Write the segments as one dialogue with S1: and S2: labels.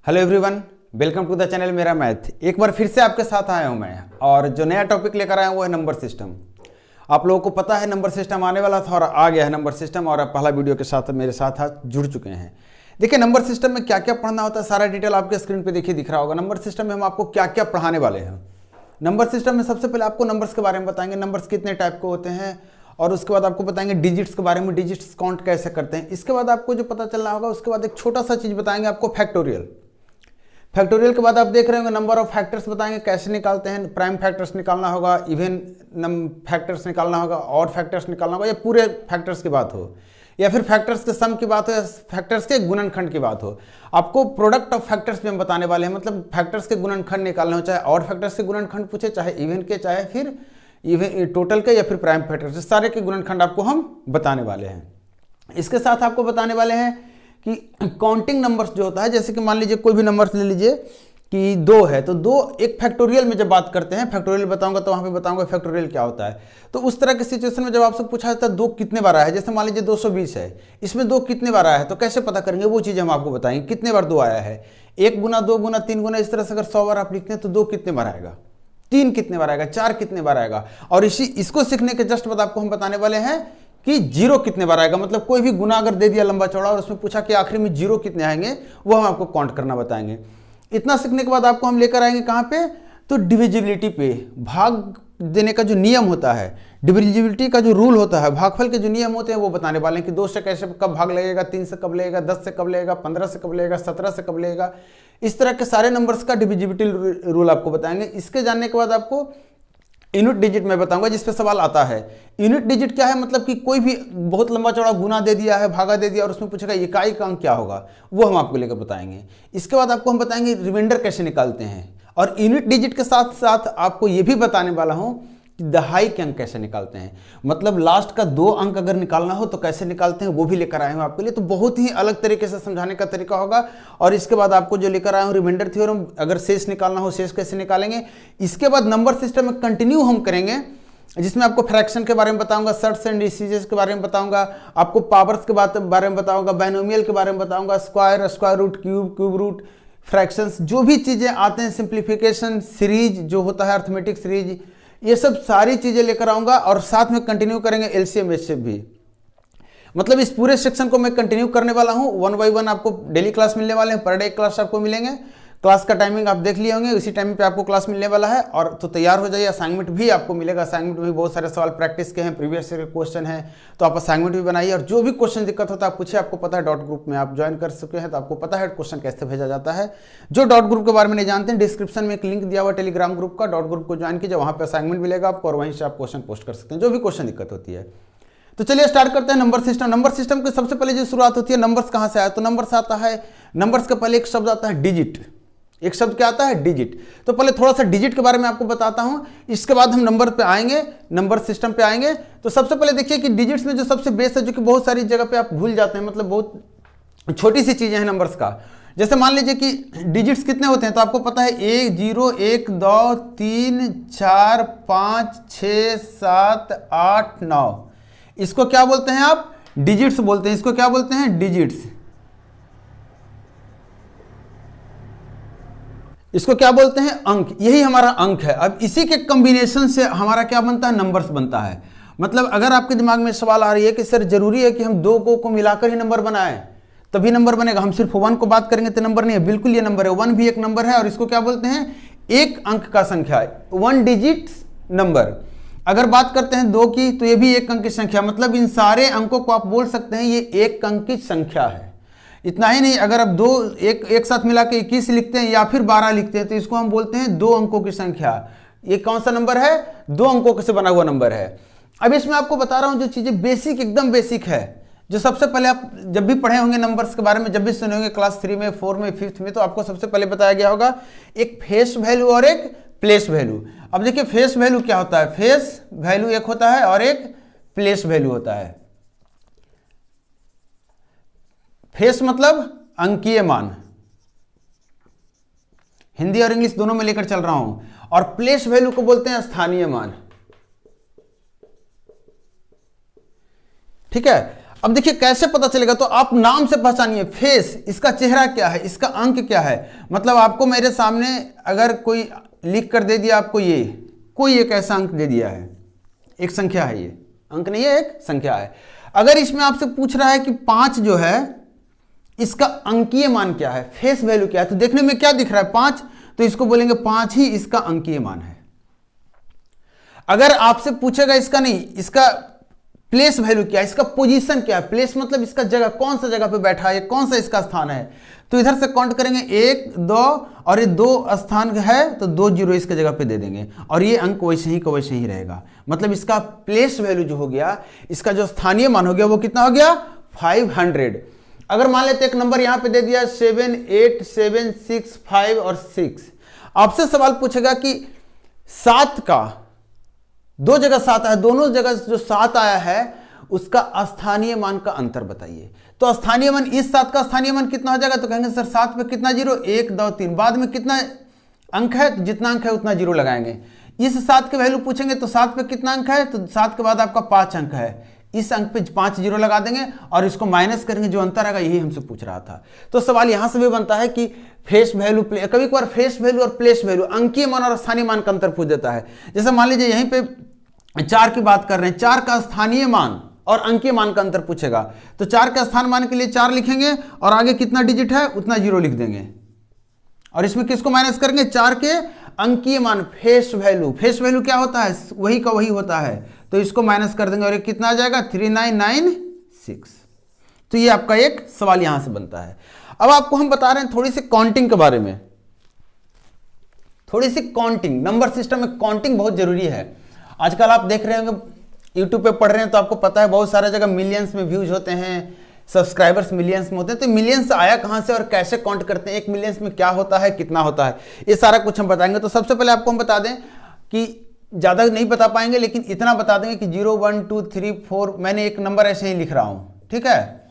S1: Hello everyone, welcome to the channel मेरा math. एक बार फिर से आपके साथ आया हूं मैं, और जो नया टॉपिक लेकर आया हूं वो है नंबर सिस्टम। आप लोगों को पता है नंबर सिस्टम आने वाला था और आ गया है नंबर सिस्टम, और आप पहला वीडियो के साथ मेरे साथ जुड़ चुके हैं। देखिए नंबर सिस्टम में क्या क्या पढ़ना होता है, सारा डिटेल आपके स्क्रीन पे देखिए दिख रहा होगा। नंबर सिस्टम में हम आपको क्या क्या पढ़ाने वाले हैं। नंबर सिस्टम में सबसे पहले आपको नंबर्स के बारे में बताएंगे, नंबर्स कितने टाइप के होते हैं, और उसके बाद आपको बताएंगे डिजिट्स के बारे में, डिजिट्स काउंट कैसे करते हैं। इसके बाद आपको जो पता चलना होगा, उसके बाद एक छोटा सा चीज़ बताएंगे आपको, फैक्टोरियल। फैक्टोरियल के बाद आप देख रहे होंगे नंबर ऑफ फैक्टर्स बताएंगे कैसे निकालते हैं। प्राइम फैक्टर्स निकालना होगा, इवन फैक्टर्स निकालना होगा, और फैक्टर्स निकालना होगा, या पूरे फैक्टर्स की बात हो, या फिर फैक्टर्स के सम की बात हो, या फैक्टर्स के गुणनखंड की बात हो। आपको प्रोडक्ट ऑफ फैक्टर्स भी हम बताने वाले हैं, मतलब फैक्टर्स के गुणनखंड निकालने हो, चाहे और फैक्टर्स के गुणनखंड पूछे, चाहे इवन के, चाहे फिर इवन टोटल के, या फिर प्राइम फैक्टर्स, सारे के गुणनखंड आपको हम बताने वाले हैं। इसके साथ आपको बताने वाले हैं कि काउंटिंग नंबर्स जो होता है, जैसे कि मान लीजिए कोई भी नंबर्स ले लीजिए कि 2 है, तो 2 एक फैक्टोरियल में जब बात करते हैं, फैक्टोरियल बताऊंगा तो वहाँ पे बताऊंगा फैक्टोरियल क्या होता है। तो उस तरह के सिचुएशन में जब आपसे पूछा जाता है 2 कितने बार आया है, जैसे मान लीजिए 220 है, इसमें 2 कितने बार आया है, तो कैसे पता करेंगे, वो चीज़ हम आपको बताएंगे कितने बार 2 आया है। 1 गुना 2 गुना 3 गुना, इस तरह से अगर 100 बार आप लिखते हैं तो 2 कितने बार आएगा, 3 कितने बार आएगा, 4 कितने बार आएगा। और इसको सीखने के जस्ट बाद आपको हम बताने वाले हैं कि 0 कितने बार आएगा। मतलब कोई भी गुना अगर दे दिया लंबा चौड़ा और उसमें पूछा कि आखिर में 0 कितने आएंगे, वो हम आपको काउंट करना बताएंगे। इतना सीखने के बाद आपको हम लेकर आएंगे कहाँ पे, तो डिविजिबिलिटी पे। भाग देने का जो नियम होता है, डिविजिबिलिटी का जो रूल होता है, भागफल के जो नियम होते हैं वो बताने वाले हैं कि 2 से कैसे कब भाग लगेगा, 3 से कब लगेगा, 10 से कब लगेगा, 15 से कब लगेगा, 17 से कब लगेगा। इस तरह के सारे नंबर्स का डिविजिबिलिटी रूल आपको बताएंगे। इसके जानने के बाद आपको यूनिट डिजिट में बताऊंगा, जिस पे सवाल आता है। यूनिट डिजिट क्या है, मतलब कि कोई भी बहुत लंबा चौड़ा गुना दे दिया है, भागा दे दिया, और उसमें पूछेगा इकाई का अंक क्या होगा, वो हम आपको लेकर बताएंगे। इसके बाद आपको हम बताएंगे रिमाइंडर कैसे निकालते हैं, और यूनिट डिजिट के साथ साथ आपको ये भी बताने वाला हूं कि दहाई के अंक कैसे निकालते हैं। मतलब लास्ट का 2 अंक अगर निकालना हो तो कैसे निकालते हैं, वो भी लेकर आए हूं आपके लिए। तो बहुत ही अलग तरीके से समझाने का तरीका होगा। और इसके बाद आपको जो लेकर आया हूं रिमाइंडर थ्योरम, अगर शेष निकालना हो शेष कैसे निकालेंगे। इसके बाद नंबर सिस्टम में कंटिन्यू हम करेंगे, जिसमें आपको फ्रैक्शन के बारे में बताऊंगा, सर्ट्स एंड डिसीजेस के बारे में बताऊंगा, आपको पावर्स के बारे में बताऊंगा, बाइनोमियल के बारे में बताऊंगा, square, square root, cube, cube root, fractions, जो भी चीज़ें आते हैं, सिंप्लीफिकेशन, सीरीज जो होता है, अर्थमेटिक सीरीज, ये सब सारी चीजें लेकर आऊंगा। और साथ में कंटिन्यू करेंगे एलसीएम एचसीएफ भी। मतलब इस पूरे सेक्शन को मैं कंटिन्यू करने वाला हूं, 1 बाय 1 आपको डेली क्लास मिलने वाले हैं, पर डे क्लास आपको मिलेंगे। क्लास का टाइमिंग आप देख लिए होंगे, उसी टाइम पे आपको क्लास मिलने वाला है। और तो तैयार हो जाइए, असाइनमेंट भी आपको मिलेगा। असाइनमेंट में भी बहुत सारे सवाल प्रैक्टिस के हैं, प्रीवियस ईयर के क्वेश्चन हैं, तो आप असाइनमेंट भी बनाइए। और जो भी क्वेश्चन दिक्कत होता है आप पूछिए। आपको पता है डॉट ग्रुप में आप ज्वाइन कर चुके हैं, तो आपको पता है क्वेश्चन कैसे भेजा जाता है। जो डॉट ग्रुप के बारे में नहीं जानते हैं, डिस्क्रिप्शन में एक लिंक दिया हुआ टेलीग्राम ग्रुप का, डॉट ग्रुप को ज्वाइन कीजिए, वहाँ पर असाइनमेंट मिलेगा आपको, और वहीं से आप क्वेश्चन पोस्ट कर सकते हैं, जो भी क्वेश्चन दिक्कत होती है। तो चलिए स्टार्ट करते हैं नंबर सिस्टम। नंबर सिस्टम की सबसे पहले जो शुरुआत होती है, नंबर्स कहाँ से आया, तो नंबर्स आता है, नंबर्स के पहले एक शब्द आता है डिजिट। एक शब्द क्या आता है, डिजिट। तो पहले थोड़ा सा डिजिट के बारे में आपको बताता हूं, इसके बाद हम नंबर पे आएंगे, नंबर सिस्टम पे आएंगे। तो सबसे पहले देखिए कि डिजिट्स में जो सबसे बेस है, जो कि बहुत सारी जगह पे आप भूल जाते हैं, मतलब बहुत छोटी सी चीजें हैं नंबर्स का। जैसे मान लीजिए कि डिजिट्स कितने होते हैं, तो आपको पता है 1 0 1 2 3 4 5 6 7 8 9। इसको क्या बोलते हैं आप, डिजिट्स बोलते हैं। इसको क्या बोलते हैं, डिजिट्स। इसको क्या बोलते हैं, अंक। यही हमारा अंक है। अब इसी के कॉम्बिनेशन से हमारा क्या बनता है, नंबर्स बनता है। मतलब अगर आपके दिमाग में सवाल आ रही है कि सर जरूरी है कि हम 2 को मिलाकर ही नंबर बनाएं तभी नंबर बनेगा, हम सिर्फ 1 को बात करेंगे तो नंबर नहीं है, बिल्कुल ये नंबर है। 1 भी एक नंबर है, और इसको क्या बोलते हैं, एक अंक का संख्या, 1 डिजिट नंबर। अगर बात करते हैं 2 की, तो ये भी एक अंक की संख्या। मतलब इन सारे अंकों को आप बोल सकते हैं ये एक अंक की संख्या है। इतना ही नहीं, अगर आप 2 एक साथ मिला के 21 लिखते हैं या फिर 12 लिखते हैं, तो इसको हम बोलते हैं 2 अंकों की संख्या। ये कौन सा नंबर है, 2 अंकों से बना हुआ नंबर है। अब इसमें आपको बता रहा हूं जो चीजें बेसिक, एकदम बेसिक है, जो सबसे पहले आप जब भी पढ़े होंगे नंबर्स के बारे में, जब भी सुने होंगे क्लास 3 में, 4 में, 5th में, तो आपको सबसे पहले बताया गया होगा एक फेस वैल्यू और एक प्लेस वैल्यू। अब देखिए फेस वैल्यू क्या होता है, फेस वैल्यू एक होता है और एक प्लेस वैल्यू होता है। फेस मतलब अंकीय मान, हिंदी और इंग्लिश दोनों में लेकर चल रहा हूं। और प्लेस वैल्यू को बोलते हैं स्थानीय मान। ठीक है। अब देखिए कैसे पता चलेगा, तो आप नाम से पहचानिए। फेस, इसका चेहरा क्या है, इसका अंक क्या है। मतलब आपको मेरे सामने अगर कोई लिख कर दे दिया आपको, ये कोई एक ऐसा अंक दे दिया है, एक संख्या है, ये अंक नहीं है, एक संख्या है। अगर इसमें आपसे पूछ रहा है कि 5 जो है इसका अंकीय मान क्या है, फेस वैल्यू क्या है, तो देखने में क्या दिख रहा है 5, तो इसको बोलेंगे 5 ही इसका अंकीय मान है। अगर आपसे पूछेगा इसका नहीं, इसका प्लेस वैल्यू क्या है, इसका पोजीशन क्या है, प्लेस मतलब इसका जगह, कौन सा जगह पे बैठा है, कौन सा इसका स्थान है, तो इधर से काउंट करेंगे 1 2 और ये 2 स्थान है तो 2 जीरो इसके जगह पे दे देंगे और ये अंक वैसे ही का वैसे ही रहेगा। मतलब इसका प्लेस वैल्यू जो हो गया, इसका जो स्थानीय मान हो गया वो कितना हो गया 500। अगर मान लेते एक नंबर यहां पे दे दिया 7 8 7 6 5 और 6, आपसे सवाल पूछेगा कि 7 का दो जगह 7 आया, दोनों जगह जो 7 आया है उसका स्थानीय मान का अंतर बताइए। तो स्थानीय मान, इस 7 का स्थानीय मान कितना हो जाएगा, तो कहेंगे सर 7 पे कितना जीरो, 1 2 3, बाद में कितना अंक है, तो जितना अंक है उतना जीरो लगाएंगे। इस 7 के वैल्यू पूछेंगे तो 7 पे कितना अंक है, तो 7 के बाद आपका 5 अंक है, इस अंक पे 5 जीरो लगा देंगे और इसको माइनस करेंगे, जो अंतर आएगा यही हमसे पूछ रहा था। तो सवाल यहां से भी बनता है कि फेस वैल्यू, कभी कभार फेस वैल्यू और प्लेस वैल्यू, अंकीय मान और स्थानीय मान का अंतर पूछ देता है। जैसे मान लीजिए यहीं पे 4 की बात कर रहे हैं, 4 का स्थानीय मान और अंकीय मान का अंतर पूछेगा, तो 4 के स्थान मान के लिए 4 लिखेंगे और आगे कितना डिजिट है उतना जीरो लिख देंगे और इसमें किसको माइनस करेंगे, 4 के अंकीय मान, फेस वैल्यू। फेस वैल्यू क्या होता है, वही का वही होता है, तो इसको माइनस कर देंगे और ये कितना आ जाएगा 3996। तो ये आपका एक सवाल यहां से बनता है। अब आपको हम बता रहे हैं थोड़ी सी काउंटिंग के बारे में, थोड़ी सी काउंटिंग। नंबर सिस्टम में काउंटिंग बहुत जरूरी है। आजकल आप देख रहे होंगे, यूट्यूब पे पढ़ रहे हैं तो आपको पता है बहुत सारा जगह मिलियंस में व्यूज होते हैं, सब्सक्राइबर्स मिलियंस में होते हैं। तो मिलियंस आया कहां से और कैसे काउंट करते हैं, 1 मिलियंस में क्या होता है, कितना होता है, ये सारा कुछ हम बताएंगे। तो सबसे पहले आपको हम बता दें कि ज़्यादा नहीं बता पाएंगे, लेकिन इतना बता देंगे कि 0 1 2 3 4, मैंने एक नंबर ऐसे ही लिख रहा हूं, ठीक है।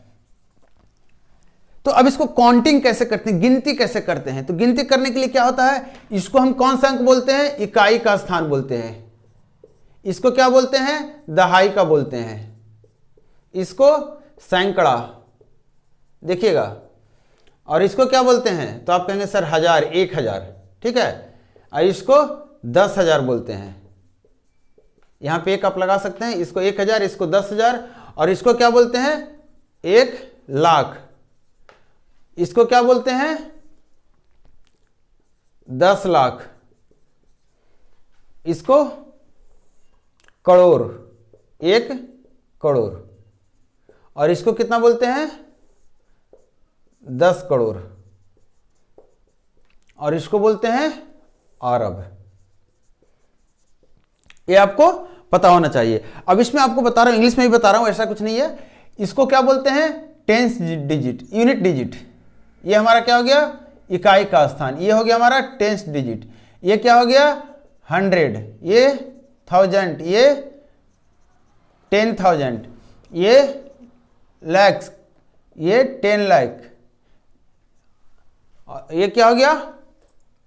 S1: तो अब इसको काउंटिंग कैसे करते हैं, गिनती कैसे करते हैं, तो गिनती करने के लिए क्या होता है, इसको हम कौन सा अंक बोलते हैं, इकाई का स्थान बोलते हैं। इसको क्या बोलते हैं, दहाई का बोलते हैं, इसको सैकड़ा, देखिएगा। और इसको क्या बोलते हैं, तो आप कहेंगे सर 1000 1000, ठीक है। और इसको 10,000 बोलते हैं, यहां पे एक आप लगा सकते हैं, इसको 1000, इसको 10,000, और इसको क्या बोलते हैं 1 लाख, इसको क्या बोलते हैं 10 लाख, इसको करोड़, 1 करोड़, और इसको कितना बोलते हैं 10 करोड़, और इसको बोलते हैं अरब। ये आपको पता होना चाहिए। अब इसमें आपको बता रहा हूं, इंग्लिश में भी बता रहा हूं, ऐसा कुछ नहीं है। इसको क्या बोलते हैं टेंस डिजिट, यूनिट डिजिट। ये हमारा क्या हो गया, इकाई का स्थान। ये हो गया हमारा टेंस डिजिट। ये क्या हो गया 100, ये 1000, ये 10,000, ये लैक्स, ये 10 लाख, ये क्या हो गया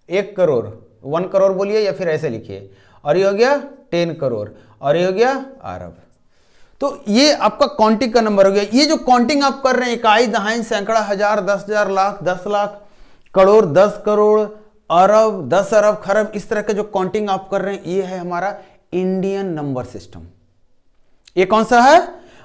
S1: 1 करोड़, 1 करोड़ बोलिए या फिर ऐसे लिखिए, और ये हो गया 10 करोड़, और ये हो गया अरब। तो ये आपका काउंटिंग का नंबर हो गया। ये जो काउंटिंग आप कर रहे हैं, इकाई दहाई सैकड़ा 1000 10,000 लाख 10 लाख, करोड़ 10 करोड़, अरब 10 अरब, खरब, इस तरह के जो काउंटिंग आप कर रहे हैं, ये है हमारा इंडियन नंबर सिस्टम। ये कौन सा है,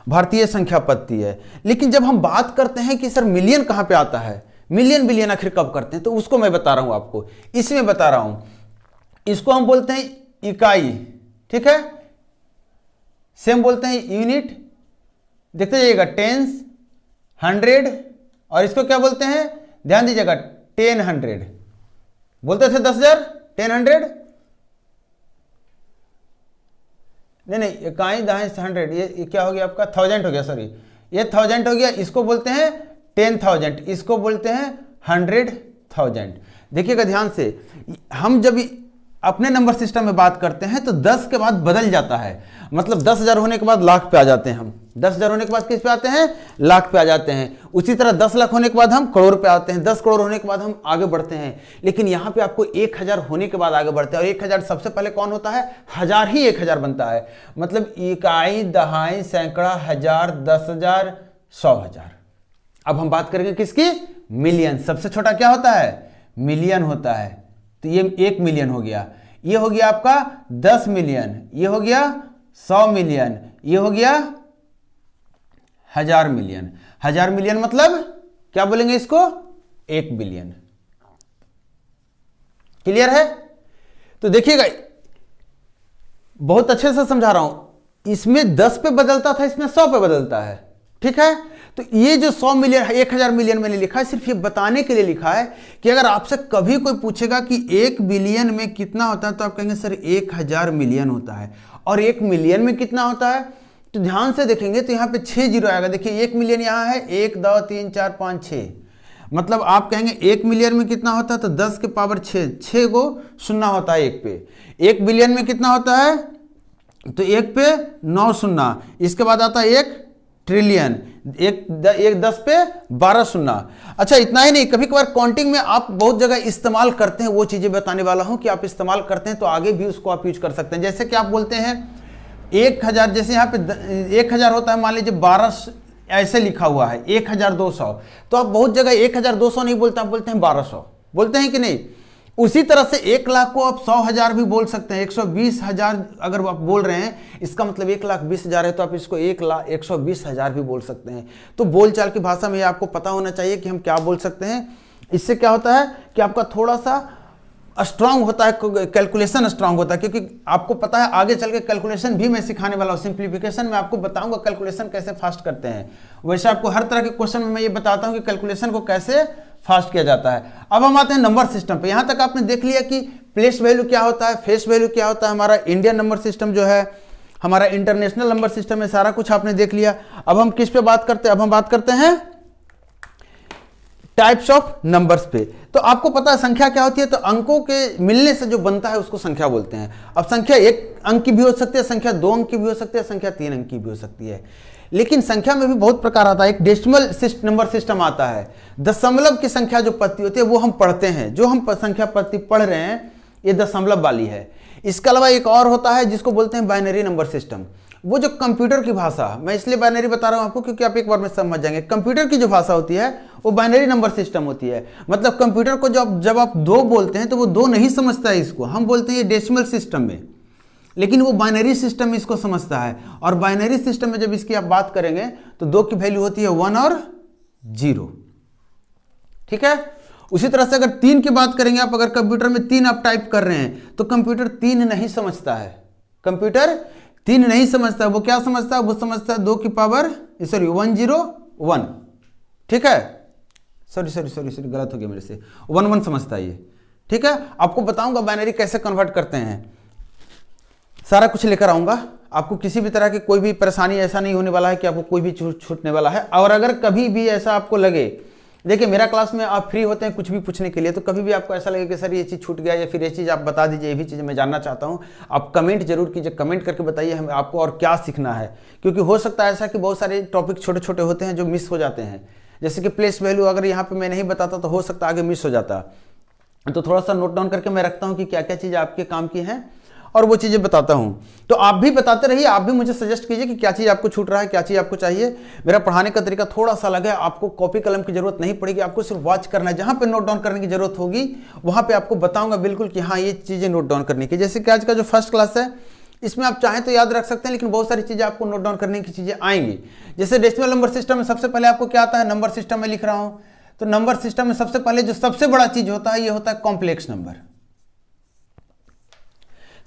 S1: भारतीय संख्या पद्धति है। लेकिन जब हम बात करते हैं कि सर मिलियन कहां पे आता है, मिलियन बिलियन आखिर कब करते हैं, तो उसको मैं बता रहा हूं आपको, इसमें बता रहा हूं। इसको हम बोलते हैं इकाई, ठीक है, सेम बोलते हैं यूनिट, देखते जाइएगा टेंस, 100, और इसको क्या बोलते हैं, ध्यान दीजिएगा 10,100, बोलते थे 10,000 10,100, नहीं इकाई दहाई 100, ये क्या हो गया आपका 1000 हो गया, सॉरी ये 1000 हो गया। इसको बोलते हैं 10,000, इसको बोलते हैं 100,000। देखिएगा ध्यान से, हम जब अपने नंबर सिस्टम में बात करते हैं तो 10 के बाद बदल जाता है, मतलब 10,000 होने के बाद लाख पे आ जाते हैं हम, 10,000 होने के बाद किस पे आते हैं, लाख पे आ जाते हैं। उसी तरह 10 लाख होने के बाद हम करोड़ पे आते हैं, 10 करोड़ होने के बाद हम आगे बढ़ते हैं। लेकिन यहाँ पे आपको 1000 होने के बाद आगे बढ़ते हैं, और 1000 सबसे पहले कौन होता है, 1000 ही 1000 बनता है। मतलब इकाई दहाई सैकड़ा 1000 10,000 100,000। अब हम बात करेंगे किसकी, मिलियन। सबसे छोटा क्या होता है, मिलियन होता है। तो ये 1 मिलियन हो गया, ये हो गया आपका 10 मिलियन, ये हो गया 100 मिलियन, ये हो गया 1000 मिलियन। 1000 मिलियन मतलब क्या बोलेंगे इसको, 1 बिलियन। क्लियर है। तो देखिएगा बहुत अच्छे से समझा रहा हूं, इसमें 10 पे बदलता था, इसमें 100 पे बदलता है। ठीक है। तो ये जो 100 मिलियन 1000 मिलियन मैंने लिखा है, सिर्फ ये बताने के लिए लिखा है कि अगर आपसे कभी कोई पूछेगा कि 1 बिलियन में कितना होता है, तो आप कहेंगे सर 1000 मिलियन होता है। और 1 मिलियन में कितना होता है, तो ध्यान से देखेंगे तो यहाँ पे 6 जीरो आएगा। देखिए 1 मिलियन यहाँ है, 1 2 3 4 5 6, मतलब आप कहेंगे 1 मिलियन में कितना होता है, तो 10 के पावर 6, 6 को शून्य होता है 1 पे। 1 बिलियन में कितना होता है, तो 1 पे 9 शून्य, इसके बाद आता है 1 ट्रिलियन, एक 10 पे 12 शून्य। अच्छा इतना ही नहीं, कभी कभार काउंटिंग में आप बहुत जगह इस्तेमाल करते हैं, वो चीजें बताने वाला हूं कि आप इस्तेमाल करते हैं तो आगे भी उसको आप यूज कर सकते हैं। जैसे कि आप बोलते हैं 1000, जैसे यहाँ पे 1000 होता है, मान लीजिए 12 ऐसे लिखा हुआ है 1200, तो आप बहुत जगह 1200 नहीं बोलते, आप बोलते हैं 1200, बोलते हैं कि नहीं। उसी तरह से 1 लाख को आप 100,000 भी बोल सकते हैं, 120,000 अगर आप बोल रहे हैं, इसका मतलब 1,20,000 है, तो आप इसको 1,120,000 भी बोल सकते हैं। तो बोलचाल की भाषा में आपको पता होना चाहिए कि हम क्या बोल सकते हैं। इससे क्या होता है कि आपका थोड़ा सा स्ट्रांग होता है, कैलकुलेशन स्ट्रांग होता है, क्योंकि आपको पता है आगे चल के कैलकुलेशन भी मैं सिखाने वाला हूँ। सिंप्लीफिकेशन में आपको बताऊंगा कैलकुलेशन कैसे फास्ट करते हैं, वैसे आपको हर तरह के क्वेश्चन में मैं ये बताता हूँ कि कैलकुलेशन को कैसे फास्ट किया जाता है। अब हम आते हैं नंबर सिस्टम पे। यहां तक आपने देख लिया कि प्लेस वैल्यू क्या होता है, फेस वैल्यू क्या होता है, हमारा इंडियन नंबर सिस्टम जो है, हमारा इंटरनेशनल नंबर सिस्टम है, सारा कुछ आपने देख लिया। अब हम किस पे बात करते हैं, अब हम बात करते हैं टाइप्स ऑफ नंबर्स पे। तो आपको पता है संख्या क्या होती है, तो अंकों के मिलने से जो बनता है उसको संख्या बोलते हैं। अब संख्या 1 अंक की भी हो सकती है, संख्या 2 अंक की भी हो सकती है, संख्या 3 अंक की भी हो सकती है। लेकिन संख्या में भी बहुत प्रकार आता है। एक डेसिमल नंबर सिस्टम आता है, दशमलव की संख्या जो पत्ती होती है वो हम पढ़ते हैं, जो हम संख्या पत्ती पढ़ रहे हैं ये दशमलव वाली है। इसके अलावा एक और होता है जिसको बोलते हैं बाइनरी नंबर सिस्टम। वो जो कंप्यूटर की भाषा, मैं इसलिए बाइनरी बता रहा हूं आपको क्योंकि आप एक बार में समझ जाएंगे। कंप्यूटर की जो भाषा होती है वो बाइनरी नंबर सिस्टम होती है। मतलब कंप्यूटर को जब आप 2 बोलते हैं तो वो 2 नहीं समझता है, इसको हम बोलते हैं डेसिमल सिस्टम में, लेकिन वो बाइनरी सिस्टम में इसको समझता है। और बाइनरी सिस्टम में जब इसकी आप बात करेंगे तो 2 की वैल्यू होती है 1 और 0। ठीक है। उसी तरह से अगर 3 की बात करेंगे, आप अगर कंप्यूटर में 3 आप टाइप कर रहे हैं तो कंप्यूटर 3 नहीं समझता है, कंप्यूटर 3 नहीं समझता। वो क्या समझता है, वो समझता है 2 की पावर 101। ठीक है, सॉरी गलत हो गया मेरे से, 1 समझता है ये। ठीक है। आपको बताऊंगा बाइनरी कैसे कन्वर्ट करते हैं, सारा कुछ लेकर आऊंगा। आपको किसी भी तरह की कोई भी परेशानी ऐसा नहीं होने वाला है कि आपको कोई भी छूटने वाला है। और अगर कभी भी ऐसा आपको लगे, देखिए मेरा क्लास में आप फ्री होते हैं कुछ भी पूछने के लिए, तो कभी भी आपको ऐसा लगे कि सर ये चीज़ छूट गया या फिर ये चीज़ आप बता दीजिए, ये भी चीज़ मैं जानना चाहता हूँ, आप कमेंट जरूर कीजिए, कमेंट करके बताइए हमें आपको और क्या सीखना है। क्योंकि हो सकता है ऐसा कि बहुत सारे टॉपिक छोटे छोटे होते हैं जो मिस हो जाते हैं। जैसे कि प्लेस वैल्यू अगर यहाँ पर मैं नहीं बताता तो हो सकता है आगे मिस हो जाता, तो थोड़ा सा नोट डाउन करके मैं रखता हूँ कि क्या क्या चीज़ें आपके काम की हैं और वो चीज़ें बताता हूँ। तो आप भी बताते रहिए, आप भी मुझे सजेस्ट कीजिए कि क्या चीज़ आपको छूट रहा है, क्या चीज़ आपको चाहिए। मेरा पढ़ाने का तरीका थोड़ा सा अलग है, आपको कॉपी कलम की जरूरत नहीं पड़ेगी, आपको सिर्फ वॉच करना है। जहाँ पे नोट डाउन करने की जरूरत होगी वहाँ पे आपको बताऊंगा बिल्कुल कि हाँ ये चीज़ें नोट डाउन करने की। जैसे कि आज का जो फर्स्ट क्लास है इसमें आप चाहें तो याद रख सकते हैं, लेकिन बहुत सारी चीज़ें आपको नोट डाउन करने की चीज़ें आएंगी। जैसे डेसिमल नंबर सिस्टम में सबसे पहले आपको क्या आता है, नंबर सिस्टम में लिख रहा हूँ, तो नंबर सिस्टम में सबसे पहले जो सबसे बड़ा चीज़ होता है ये होता है कॉम्प्लेक्स नंबर।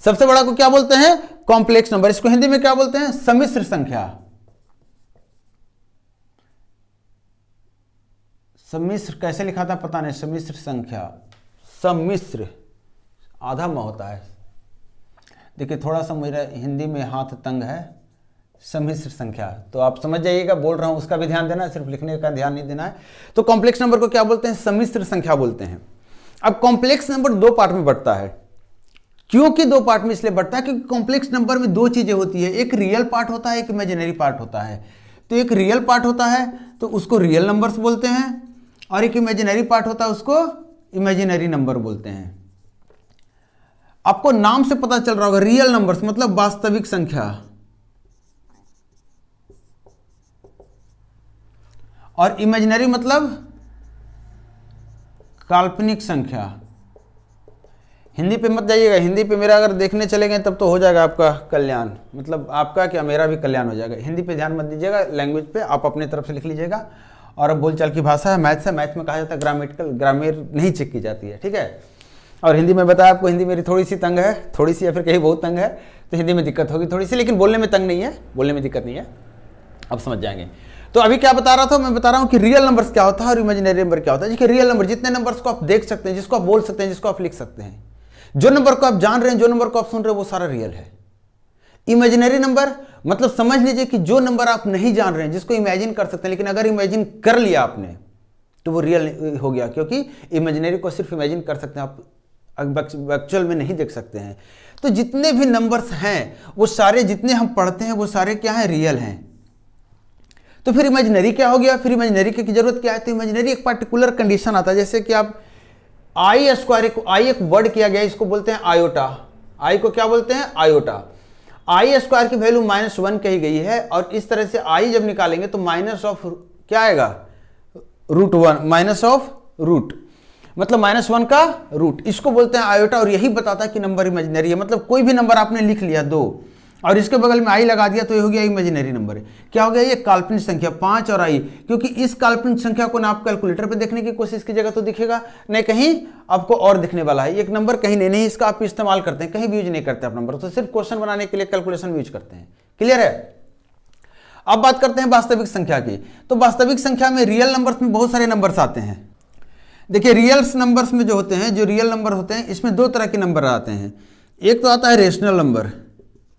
S1: सबसे बड़ा को क्या बोलते हैं, कॉम्प्लेक्स नंबर। इसको हिंदी में क्या बोलते हैं, सम्मिश्र संख्या। सम्मिश्र कैसे लिखा था पता नहीं, सम्मिश्र संख्या, सम्मिश्र आधा म होता है। देखिए थोड़ा सा मेरा हिंदी में हाथ तंग है, सम्मिश्र संख्या, तो आप समझ जाइएगा, बोल रहा हूं उसका भी ध्यान देना है, सिर्फ लिखने का ध्यान नहीं देना है। तो कॉम्प्लेक्स नंबर को क्या बोलते हैं, सम्मिश्र संख्या बोलते हैं। अब कॉम्प्लेक्स नंबर 2 पार्ट में बढ़ता है। क्योंकि 2 पार्ट में इसलिए बढ़ता है क्योंकि कॉम्प्लेक्स नंबर में 2 चीजें होती है, एक रियल पार्ट होता है, एक इमेजिनरी पार्ट होता है। तो एक रियल पार्ट होता है तो उसको रियल नंबर्स बोलते हैं, और एक इमेजिनरी पार्ट होता है उसको इमेजिनरी नंबर बोलते हैं। आपको नाम से पता चल रहा होगा, रियल नंबर्स मतलब वास्तविक संख्या, और इमेजिनरी मतलब काल्पनिक संख्या। हिंदी पे मत जाइएगा, हिंदी पे मेरा अगर देखने चले गए तब तो हो जाएगा आपका कल्याण, मतलब आपका क्या मेरा भी कल्याण हो जाएगा। हिंदी पे ध्यान मत दीजिएगा, लैंग्वेज पे आप अपने तरफ से लिख लीजिएगा। और अब बोलचाल की भाषा है, मैथ्स है, मैथ में कहा जाता है ग्रामेटिकल, ग्रामर नहीं चेक की जाती है, ठीक है। और हिंदी में बताया आपको, हिंदी मेरी थोड़ी सी तंग है, थोड़ी सी या फिर कहीं बहुत तंग है, तो हिंदी में दिक्कत होगी थोड़ी सी, लेकिन बोलने में तंग नहीं है, बोलने में दिक्कत नहीं है, अब समझ जाएंगे। तो अभी क्या बता रहा था, मैं बता रहा हूँ कि रियल नंबर्स क्या होता है और इमेजिनरी नंबर क्या होता है। देखिए रियल नंबर जितने नंबर्स को आप देख सकते हैं, जिसको आप बोल सकते हैं, जिसको आप लिख सकते हैं, जो नंबर को आप जान रहे हैं, जो नंबर को आप सुन रहे हैं, वो सारा रियल है। इमेजिनरी नंबर मतलब समझ लीजिए कि जो नंबर आप नहीं जान रहे हैं, जिसको इमेजिन कर सकते हैं, लेकिन अगर इमेजिन कर लिया आपने तो वो रियल हो गया, क्योंकि इमेजिनरी को सिर्फ इमेजिन कर सकते हैं, आप एक्चुअल में नहीं देख सकते हैं। तो जितने भी नंबर्स हैं वो सारे, जितने हम पढ़ते हैं वो सारे क्या है, रियल हैं। तो फिर इमेजिनरी क्या हो गया, फिर इमेजिनरी की जरूरत क्या है, तो इमेजिनरी एक पर्टिकुलर कंडीशन आता है, जैसे कि आप आई स्क्वायर, आई एक वर्ड किया गया, इसको बोलते हैं आयोटा। आई को क्या बोलते हैं, आयोटा। आई स्क्वायर की वैल्यू -1 कही गई है, और इस तरह से आई जब निकालेंगे तो माइनस ऑफ क्या आएगा, √1, माइनस ऑफ रूट, मतलब -1 का रूट, इसको बोलते हैं आयोटा। और यही बताता है कि नंबर इमेजिनरी है। मतलब कोई भी नंबर आपने लिख लिया 2 और इसके बगल में आई लगा दिया तो ये हो गया इमेजिनरी नंबर है। क्या हो गया, ये काल्पनिक संख्या 5 और आई, क्योंकि इस काल्पनिक संख्या को ना आप कैलकुलेटर पे देखने की कोशिश कीजिएगा तो दिखेगा, नहीं कहीं आपको और दिखने वाला है। एक नंबर कहीं नहीं, इसका आप इस्तेमाल करते हैं, कहीं भी यूज नहीं करते आप नंबर, तो सिर्फ क्वेश्चन बनाने के लिए कैलकुलेशन यूज करते हैं। क्लियर है। अब बात करते हैं वास्तविक संख्या की। तो वास्तविक संख्या में रियल नंबर्स में बहुत सारे नंबर्स आते हैं। देखिए रियल्स नंबर्स में जो होते हैं, जो रियल नंबर होते हैं, इसमें 2 तरह के नंबर आते हैं। एक तो आता है रेशनल नंबर,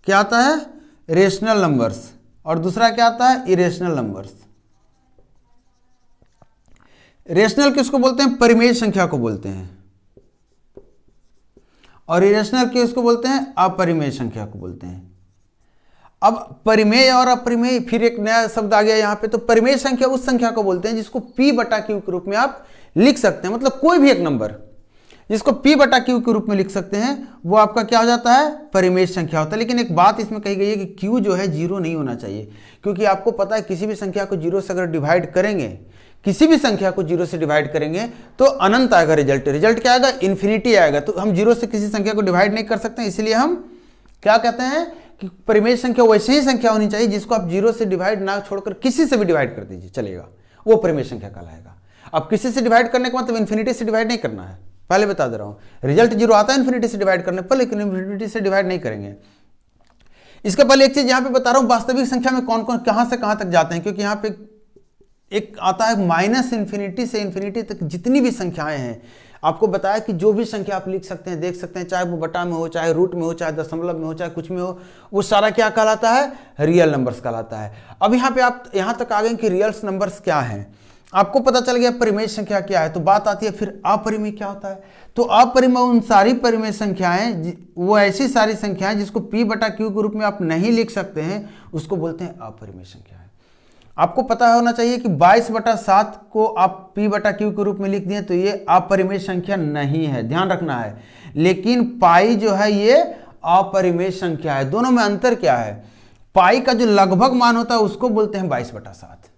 S1: क्या आता है, रेशनल नंबर्स, और दूसरा क्या आता है, इरेशनल नंबर्स। रेशनल किसको बोलते हैं, परिमेय संख्या को बोलते हैं, और इरेशनल किसको बोलते हैं, अपरिमेय संख्या को बोलते हैं। अब परिमेय और अपरिमेय, फिर एक नया शब्द आ गया यहाँ पे। तो परिमेय संख्या उस संख्या को बोलते हैं जिसको P/Q के रूप में आप लिख सकते हैं, मतलब कोई भी एक नंबर जिसको P/Q के रूप में लिख सकते हैं, वो आपका क्या हो जाता है, परिमेय संख्या होता है। लेकिन एक बात इसमें कही गई है कि Q जो है 0 नहीं होना चाहिए, क्योंकि आपको पता है किसी भी संख्या को 0 से अगर डिवाइड करेंगे, किसी भी संख्या को 0 से डिवाइड करेंगे तो अनंत आएगा रिजल्ट क्या आएगा, इन्फिनिटी आएगा। तो हम 0 से किसी संख्या को डिवाइड नहीं कर सकते, इसलिए हम क्या कहते हैं कि परिमेय संख्या वैसे ही संख्या होनी चाहिए जिसको आप 0 से डिवाइड ना छोड़कर किसी से भी डिवाइड कर दीजिए चलेगा, वो परिमेय संख्या कहलाएगा। अब किसी से डिवाइड करने का मतलब इन्फिनिटी से डिवाइड नहीं करना है, पहले बता दे रहा हूं। रिजल्ट 0 आता है इन्फिनिटी से डिवाइड करने पर, लेकिन इन्फिनिटी से डिवाइड नहीं करेंगे। इसके पहले एक चीज यहां पे बता रहा हूं, वास्तविक संख्या में कौन कौन कहां से कहां तक जाते हैं, क्योंकि यहां पे एक आता है -इन्फिनिटी से इन्फिनिटी तक जितनी भी संख्याएं हैं। आपको बताया कि जो भी संख्या आप लिख सकते हैं, देख सकते हैं, चाहे वो बटा में हो, चाहे रूट में हो, चाहे दशमलव में हो, चाहे कुछ में हो, वो सारा क्या कहलाता है, रियल नंबर्स कहलाता है। अब यहाँ पे आप यहाँ तक आ गए कि रियल नंबर्स क्या हैं, आपको पता चल गया परिमेय संख्या क्या है। तो बात आती है फिर अपरिमेय क्या होता है। तो अपरिमेय उन सारी परिमेय संख्याएं, वो ऐसी सारी संख्याएं जिसको P/Q के रूप में आप नहीं लिख सकते हैं, उसको बोलते हैं अपरिमेय संख्या। आपको पता होना चाहिए कि 22/7 को आप P/Q के रूप में लिख दिए तो ये अपरिमेय संख्या नहीं है, ध्यान रखना है। लेकिन पाई जो है ये अपरिमेय संख्या है। दोनों में अंतर क्या है, पाई का जो लगभग मान होता है उसको बोलते हैं 22/7।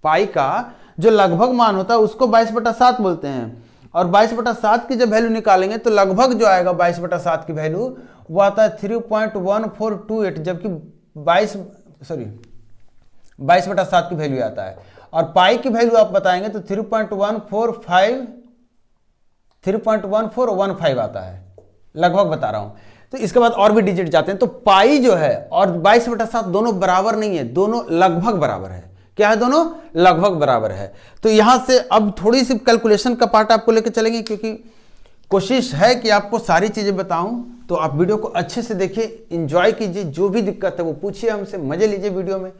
S1: पाई का जो लगभग मान होता है उसको 22/7 बोलते हैं, और 22/7 की जब वैल्यू निकालेंगे तो लगभग जो आएगा 22/7 की वैल्यू वो आता है 3.1428, जबकि 22/7 की वैल्यू आता है। और पाई की वैल्यू आप बताएंगे तो 3.1415 आता है, लगभग बता रहा हूं। तो इसके बाद और भी डिजिट जाते हैं। तो पाई जो है और 22/7 दोनों बराबर नहीं है, दोनों लगभग बराबर है। क्या है, दोनों लगभग बराबर है। तो यहां से अब थोड़ी सी कैलकुलेशन का पार्ट आपको लेकर चलेंगे, क्योंकि कोशिश है कि आपको सारी चीजें बताऊं। तो आप वीडियो को अच्छे से देखिए, एंजॉय कीजिए, जो भी दिक्कत है वो पूछिए हमसे, मजे लीजिए वीडियो में।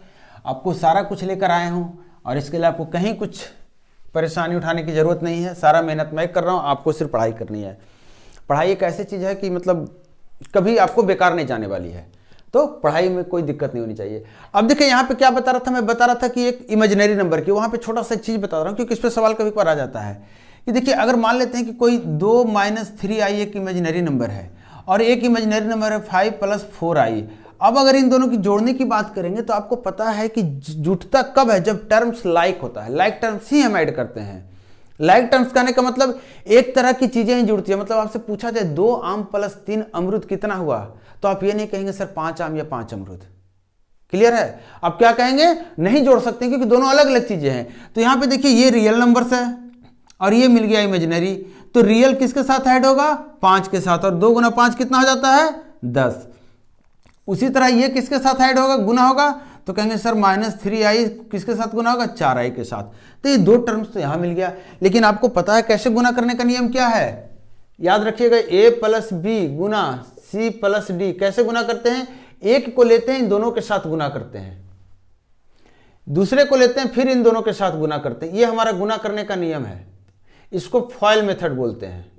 S1: आपको सारा कुछ लेकर आए हूं और इसके लिए आपको कहीं कुछ परेशानी उठाने की जरूरत नहीं है। सारा मेहनत मैं कर रहा हूं, आपको सिर्फ पढ़ाई करनी है। पढ़ाई एक ऐसी चीज है कि मतलब कभी आपको बेकार नहीं जाने वाली है, तो पढ़ाई में कोई दिक्कत नहीं होनी चाहिए। अब देखिए यहाँ पे क्या बता रहा था, मैं बता रहा था कि एक इमेजिनरी नंबर की, वहां पे छोटा सा चीज बता रहा हूँ क्योंकि इस पर सवाल कभी कभार आ जाता है कि देखिए अगर मान लेते हैं कि कोई 2 - 3i एक इमेजिनरी नंबर है और एक इमेजिनरी नंबर है 5 + 4i। अब अगर इन दोनों की जोड़ने की बात करेंगे तो आपको पता है कि जुटता कब है, जब टर्म्स लाइक होता है, लाइक टर्म्स ही हम ऐड करते हैं। लाइक टर्म्स कहने का मतलब एक तरह की चीजें ही जुड़ती है। मतलब आपसे पूछा जाए 2 आम प्लस 3 अमरूद कितना हुआ, तो आप ये नहीं कहेंगे सर 5 आम या 5 अमरूद। क्लियर है? आप क्या कहेंगे, नहीं जोड़ सकते क्योंकि दोनों अलग अलग चीजें हैं। तो यहां पे देखिए ये रियल नंबर्स है और ये मिल गया इमेजिनरी, तो रियल किसके साथ ऐड होगा, 5 के साथ, और 2 गुना 5 कितना हो जाता है, 10। उसी तरह ये किसके साथ ऐड होगा, गुना होगा, तो कहेंगे सर -3i किसके साथ गुना होगा, 4i के साथ। तो ये 2 टर्म्स तो यहां मिल गया। लेकिन आपको पता है कैसे गुना करने का नियम क्या है, याद रखिएगा, a प्लस बी गुना c प्लस डी। कैसे गुना करते हैं, एक को लेते हैं इन दोनों के साथ गुना करते हैं, दूसरे को लेते हैं फिर इन दोनों के साथ गुना करते हैं। ये हमारा गुना करने का नियम है, इसको फॉयल मेथड बोलते हैं।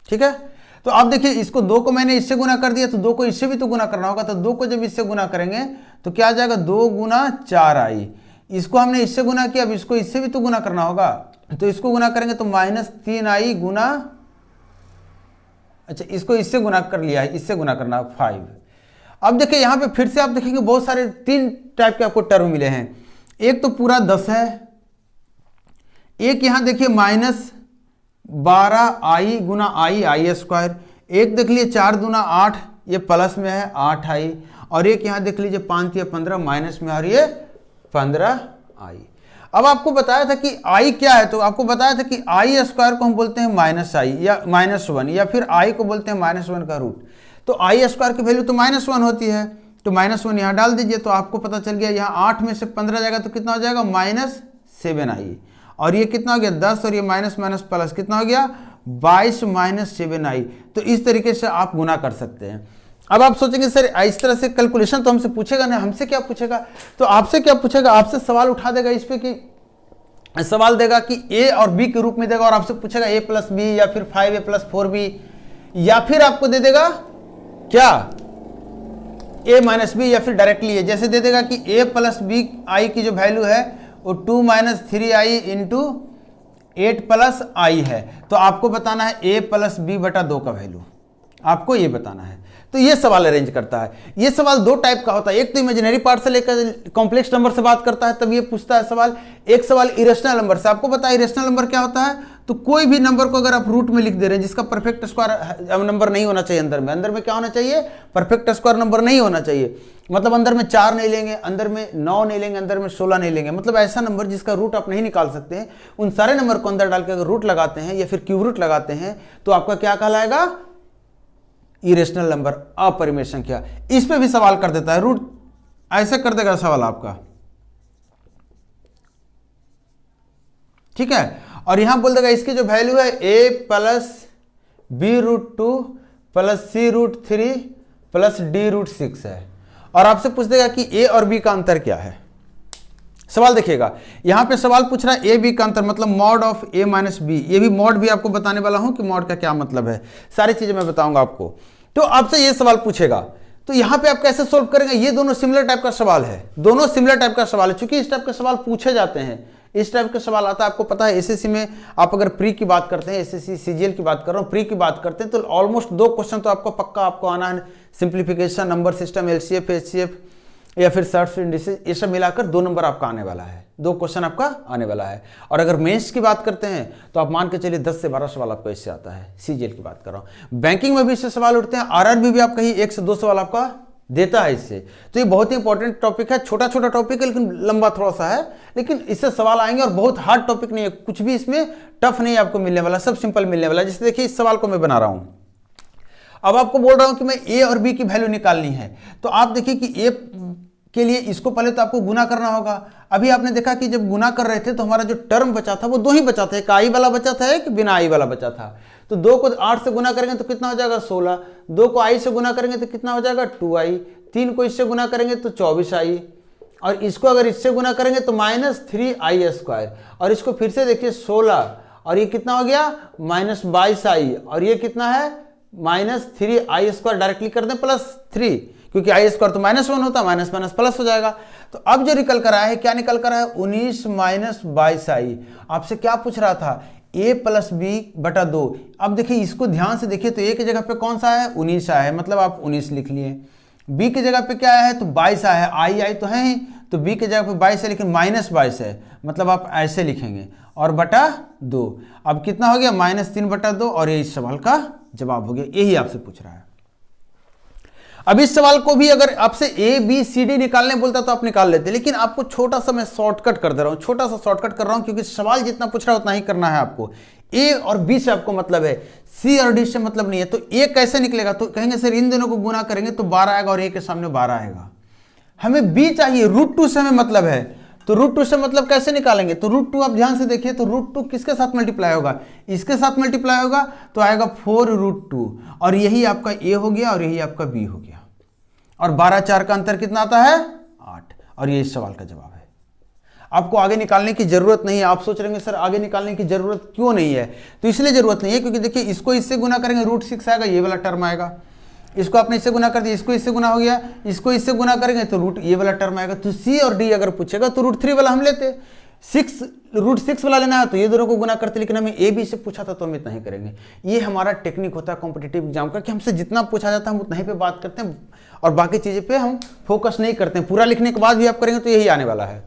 S1: ठीक है, तो आप देखिए इसको 2 को मैंने इससे गुना कर दिया, तो 2 को इससे भी तो गुना करना होगा, तो 2 को जब इससे गुना करेंगे तो क्या आ जाएगा, 2 गुना 4i। इसको हमने इससे गुना किया, अब इसको इससे भी तो गुना करना होगा, तो इसको गुना करेंगे तो -3i गुना, अच्छा इसको इससे गुना कर लिया है, इससे गुना करना 5। अब देखिए यहां पे फिर से आप देखेंगे बहुत सारे 3 टाइप के आपको टर्म मिले हैं। एक तो पूरा 10 है, एक यहां देखिए -12i गुना i स्क्वायर, एक देख लीजिए 4 दूना 8, ये प्लस में है 8i, और एक यहां देख लीजिए 5 या 15 माइनस में, और ये 15i। अब आपको बताया था कि i क्या है, तो आपको बताया था कि i स्क्वायर को हम बोलते हैं -i या -1, या फिर i को बोलते हैं -1 का रूट। तो i स्क्वायर की वैल्यू तो -1 होती है, तो -1 यहाँ डाल दीजिए, तो आपको पता चल गया यहाँ 8 में से 15 जाएगा तो कितना हो जाएगा, -7i, और ये कितना हो गया 10, और ये माइनस माइनस प्लस कितना हो गया 22 -7i। तो इस तरीके से आप गुना कर सकते हैं। अब आप सोचेंगे सर इस तरह से कैलकुलेशन तो हमसे पूछेगा ना, हमसे क्या पूछेगा, तो आपसे क्या पूछेगा, आपसे सवाल उठा देगा इस पे कि सवाल देगा कि a और b के रूप में देगा, और आपसे पूछेगा a प्लस बी या फिर 5a प्लस 4b, या फिर आपको दे देगा क्या a माइनस बी, या फिर डायरेक्टली जैसे दे देगा कि a प्लस बी आई की जो वैल्यू है वो 2 - 3i इंटू 8 प्लस i है। तो आपको बताना है a प्लस बी बटा 2 का वैल्यू, आपको ये बताना है। तो ये सवाल अरेंज करता है। ये सवाल 2 टाइप का होता है, एक तो इमेजिनरी पार्ट से लेकर कॉम्प्लेक्स नंबर से बात करता है तब ये पूछता है सवाल, एक सवाल इरेशनल नंबर से। आपको पता है इरेशनल नंबर क्या होता है, तो कोई भी नंबर को अगर आप रूट में लिख दे रहे हैं जिसका परफेक्ट स्क्वायर नंबर नहीं होना चाहिए, अंदर में क्या होना चाहिए, परफेक्ट स्क्वायर नंबर नहीं होना चाहिए। मतलब अंदर में 4 नहीं लेंगे, अंदर में 9 नहीं लेंगे, अंदर में 16 नहीं लेंगे, मतलब ऐसा नंबर जिसका रूट आप नहीं निकाल सकते हैं, उन सारे नंबर को अंदर डाल के अगर रूट लगाते हैं या फिर क्यूब रूट लगाते हैं तो आपका क्या कहलाएगा, इरेशनल नंबर, अपरिमेय संख्या। इस पे भी सवाल कर देता है, रूट ऐसे कर देगा सवाल आपका, ठीक है। और यहां बोल देगा इसकी जो वैल्यू है a plus B root 2 plus C root 3 plus D root 6 है, और आपसे पूछ देगा कि a और b का अंतर क्या है। सवाल देखिएगा यहां पे सवाल पूछ रहा है a b का अंतर, मतलब mod of a minus B. ये भी मॉड भी आपको बताने वाला हूं कि मॉड का क्या मतलब है, सारी चीजें मैं बताऊंगा आपको। तो आपसे ये सवाल पूछेगा तो यहां पे आप कैसे सोल्व करेंगे, ये दोनों सिमिलर टाइप का सवाल है, दोनों सिमिलर टाइप का सवाल है। चूंकि इस टाइप के सवाल पूछे जाते हैं, इस टाइप का सवाल आता है, आपको पता है एसएससी में आप अगर प्री की बात करते हैं, एसएससी सीजीएल की बात कर रहा हूं, प्री की बात करते हैं तो ऑलमोस्ट 2 क्वेश्चन तो आपको पक्का आपको आना है, simplification, number system, LCF, HCF या फिर सर्च इंडिसेस, ये सब मिलाकर 2 नंबर आपका आने वाला है, 2 क्वेश्चन आपका आने वाला है। और अगर मेंस की बात करते हैं तो आप मान के चलिए 10 से 12 सवाल आपको इससे आता है, सीजीएल की बात कर रहा हूं। बैंकिंग में भी इससे सवाल उठते हैं, आरआरबी भी आप कहीं 1 से 2 सवाल आपका देता है इससे। तो ये बहुत ही इंपॉर्टेंट टॉपिक है, छोटा छोटा टॉपिक है लेकिन लंबा थोड़ा सा है, लेकिन इससे सवाल आएंगे और बहुत हार्ड टॉपिक नहीं है, कुछ भी इसमें टफ नहीं आपको मिलने वाला, सब सिंपल मिलने वाला है। जैसे देखिए इस सवाल को मैं बना रहा हूं, अब आपको बोल रहा हूं कि मैं ए और बी की वैल्यू निकालनी है, तो आप देखिए कि ए के लिए इसको पहले तो आपको गुना करना होगा। अभी आपने देखा कि जब गुना कर रहे थे तो हमारा जो टर्म बचा था वो 2 ही बचा था, एक आई वाला बचा था, एक बिना आई वाला बचा था। तो 2 को 8 से गुना करेंगे तो कितना हो जाएगा 16, 2 को आई से गुना करेंगे तो कितना हो जाएगा 2i, 3 को इससे गुना करेंगे तो 24i, और इसको अगर इससे गुना करेंगे तो -3i स्क्वायर, और इसको फिर से देखिए 16, और ये कितना हो गया -22i, और ये कितना है -3i स्क्वायर, डायरेक्टली कर दें +3, क्योंकि आई स्क्वायर तो -1 होता है, माइनस माइनस प्लस हो जाएगा। तो अब जो निकल कर आया है, क्या निकल कर आया है 19 - 22i। आपसे क्या पूछ रहा था, a प्लस बी बटा 2। अब देखिए इसको ध्यान से देखिए तो a की जगह पे कौन सा है, 19 आया है, मतलब आप 19 लिख लिए। b की जगह पे क्या आया है, तो 22 आया है, आई तो है ही, तो b की जगह पे 22 है लेकिन -22 है, मतलब आप ऐसे लिखेंगे और बटा 2। अब कितना हो गया, -3 बटा 2, और ये इस सवाल का जवाब हो गया। यही आपसे पूछ रहा है। अब इस सवाल को भी अगर आपसे ए बी सी डी निकालने बोलता तो आप निकाल लेते, लेकिन आपको छोटा सा मैं शॉर्टकट कर दे रहा हूं, छोटा सा शॉर्टकट कर रहा हूं, क्योंकि सवाल जितना पूछ रहा है उतना ही करना है आपको। ए और बी से आपको मतलब है, सी और डी से मतलब नहीं है। तो ए कैसे निकलेगा, तो कहेंगे सर इन दोनों को गुना करेंगे तो 12 आएगा और ए के सामने 12 आएगा। हमें बी चाहिए, √2 से हमें मतलब है, तो √2 से मतलब कैसे निकालेंगे, तो √2 आप ध्यान से देखिए, तो √2 किसके साथ मल्टीप्लाई होगा, इसके साथ मल्टीप्लाई होगा, तो आएगा 4√2, और यही आपका ए हो गया और यही आपका बी हो गया। और 12 4 का अंतर कितना आता है, 8, और ये इस सवाल का जवाब है। आपको आगे निकालने की जरूरत नहीं है। आप सोच रहे हैं सर आगे निकालने की जरूरत क्यों नहीं है, तो इसलिए जरूरत नहीं है क्योंकि देखिए इसको इससे गुना करेंगे √6 आएगा, ये वाला टर्म आएगा, इसको आपने इससे गुना कर दिया, इसको इससे गुना हो गया, इसको इससे गुना करेंगे तो ये वाला टर्म आएगा। तो सी और डी अगर पूछेगा तो √3 वाला हम लेते, √6 वाला लेना है तो ये दोनों को गुना करते, लेकिन हमें ए बी से पूछा था तो हम इतना ही करेंगे। ये हमारा टेक्निक होता है कॉम्पिटिटिव एग्जाम का कि हमसे जितना पूछा जाता है हम उतना ही पे बात करते हैं और बाकी चीज़ें पे हम फोकस नहीं करते हैं। पूरा लिखने के बाद भी आप करेंगे तो यही आने वाला है।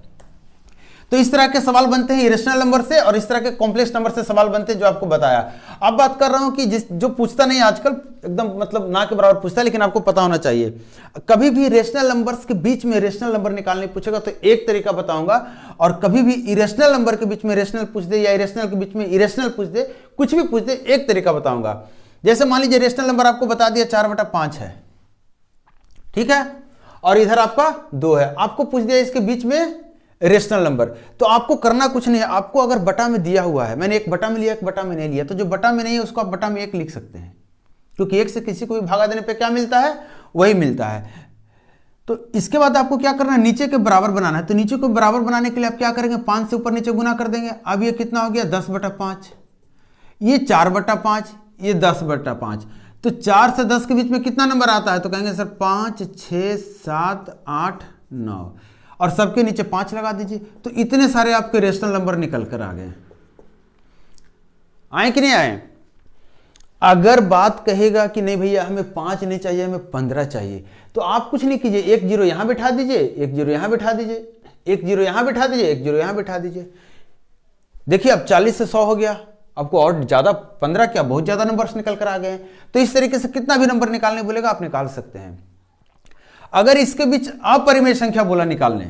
S1: तो इस तरह के सवाल बनते हैं इरेशनल नंबर से, और इस तरह के कॉम्प्लेक्स नंबर से सवाल बनते हैं जो आपको बताया। अब बात कर रहा हूं कि जो पूछता नहीं आजकल एकदम मतलब ना के बराबर पूछता है, लेकिन आपको पता होना चाहिए। कभी भी रेशनल नंबर्स के बीच में रेशनल नंबर निकालने पूछेगा तो एक तरीका बताऊंगा, और कभी भी इरेशनल नंबर के बीच में रेशनल पूछ दे या इरेशनल के बीच में इरेशनल पूछ दे, कुछ भी पूछ दे, एक तरीका बताऊंगा। जैसे मान लीजिए रेशनल नंबर आपको बता दिया 4/5 है, ठीक है, और इधर आपका 2 है, आपको पूछ दिया इसके बीच में रेशनल नंबर, तो आपको करना कुछ नहीं है। आपको अगर बटा में दिया हुआ है, मैंने एक बटा में लिया एक बटा में नहीं लिया, तो जो बटा में नहीं है उसको आप बटा में 1 लिख सकते हैं, क्योंकि 1 से किसी को भी भागा देने पे क्या मिलता है, वही मिलता है। तो इसके बाद आपको क्या करना है, नीचे के बराबर बनाना है। तो नीचे को बराबर बनाने के लिए आप क्या करेंगे, 5 से ऊपर नीचे गुना कर देंगे। अब ये कितना हो गया, 10/5, ये 4/5, ये 10/5। तो 4 से 10 के बीच में कितना नंबर आता है, तो कहेंगे सर 5 6 7 8 9, और सबके नीचे 5 लगा दीजिए। तो इतने सारे आपके रेशनल नंबर निकल कर आ गए। आए कि नहीं आए? अगर बात कहेगा कि नहीं भैया हमें 5 नहीं चाहिए, हमें 15 चाहिए, तो आप कुछ नहीं कीजिए, 1 0 यहां बिठा दीजिए, 1 0 यहां बिठा दीजिए, 1 0 यहां बिठा दीजिए, 1 0 यहां बिठा दीजिए। देखिए अब 40 से 100 हो गया, आपको और ज्यादा 15 क्या, बहुत ज्यादा नंबर्स निकल कर आ गए। तो इस तरीके से कितना भी नंबर निकालने बोलेगा आप निकाल सकते हैं। अगर इसके बीच अपरिमेय संख्या बोला निकालने,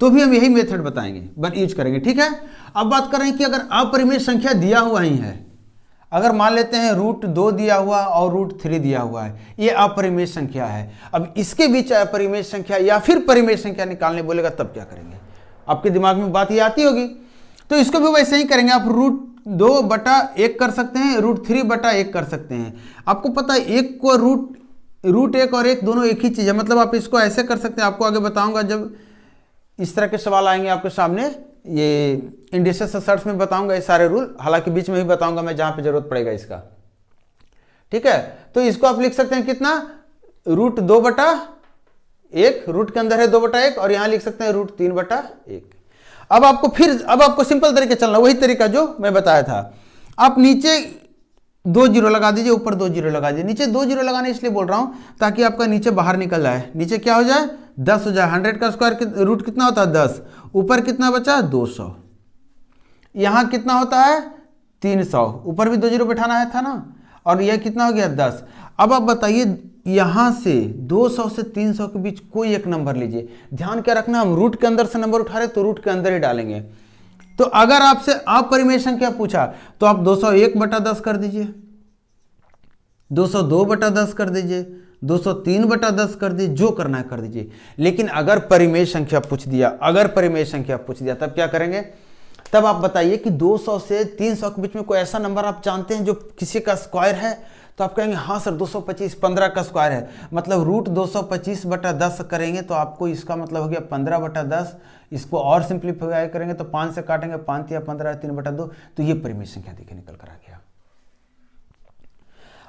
S1: तो भी हम यही मेथड बताएंगे, यूज करेंगे, ठीक है। अब बात कर रहे हैं कि अगर अपरिमेय संख्या दिया हुआ ही है, अगर मान लेते हैं √2 दिया हुआ और √3 दिया हुआ है, ये अपरिमेय संख्या है। अब इसके बीच अपरिमेय संख्या या फिर परिमेय संख्या निकालने बोलेगा तब क्या करेंगे, आपके दिमाग में बात ये आती होगी। तो इसको भी वैसे ही करेंगे, आप √2/1 कर सकते हैं, √3/1 कर सकते हैं। आपको पता है एक को √1 और 1 दोनों एक ही चीज़ है, मतलब आप इसको ऐसे कर सकते हैं। आपको आगे बताऊंगा जब इस तरह के सवाल आएंगे आपके सामने, ये इंडिसेस और सर्ट्स में बताऊंगा ये सारे रूल, हालांकि बीच में भी बताऊंगा मैं जहां पे जरूरत पड़ेगा इसका, ठीक है। तो इसको आप लिख सकते हैं कितना, √2/1, रूट के अंदर है 2/1, और यहां लिख सकते हैं √3/1। अब आपको सिंपल तरीके चलना, वही तरीका जो मैं बताया था। आप नीचे 2 0 लगा दीजिए, ऊपर 2 0 लगा दीजिए। नीचे 2 0 लगाने इसलिए बोल रहा हूं ताकि आपका नीचे बाहर निकल जाए, नीचे क्या हो जाए, 10 हो जाए। 100 का स्क्वायर रूट कितना होता है, 10, ऊपर कितना बचा, 200, यहां कितना होता है 300, ऊपर भी 2 0 बैठाना है था ना, और यह कितना हो गया 10। अब आप बताइए यहां से 200 से 300 के बीच कोई एक नंबर लीजिए। ध्यान क्या रखना, हम रूट के अंदर से नंबर उठा रहे तो रूट के अंदर ही डालेंगे। तो अगर आपसे अपरिमेय संख्या पूछा तो आप 201/10 कर दीजिए, 202/10 कर दीजिए, 203/10 कर दीजिए, जो करना है कर दीजिए। लेकिन अगर परिमेय संख्या पूछ दिया, तब क्या करेंगे, तब आप बताइए कि 200 से 300 के बीच में कोई ऐसा नंबर आप जानते हैं जो किसी का स्क्वायर है, तो आप कहेंगे हाँ सर 225, 15 का स्क्वायर है, मतलब √225/10 करेंगे तो आपको इसका मतलब हो गया 15/10। इसको और सिंप्लीफाई करेंगे तो 5 से काटेंगे, 5 या 15, 3/2, तो ये परिमेय संख्या देखिए निकल कर आ गया।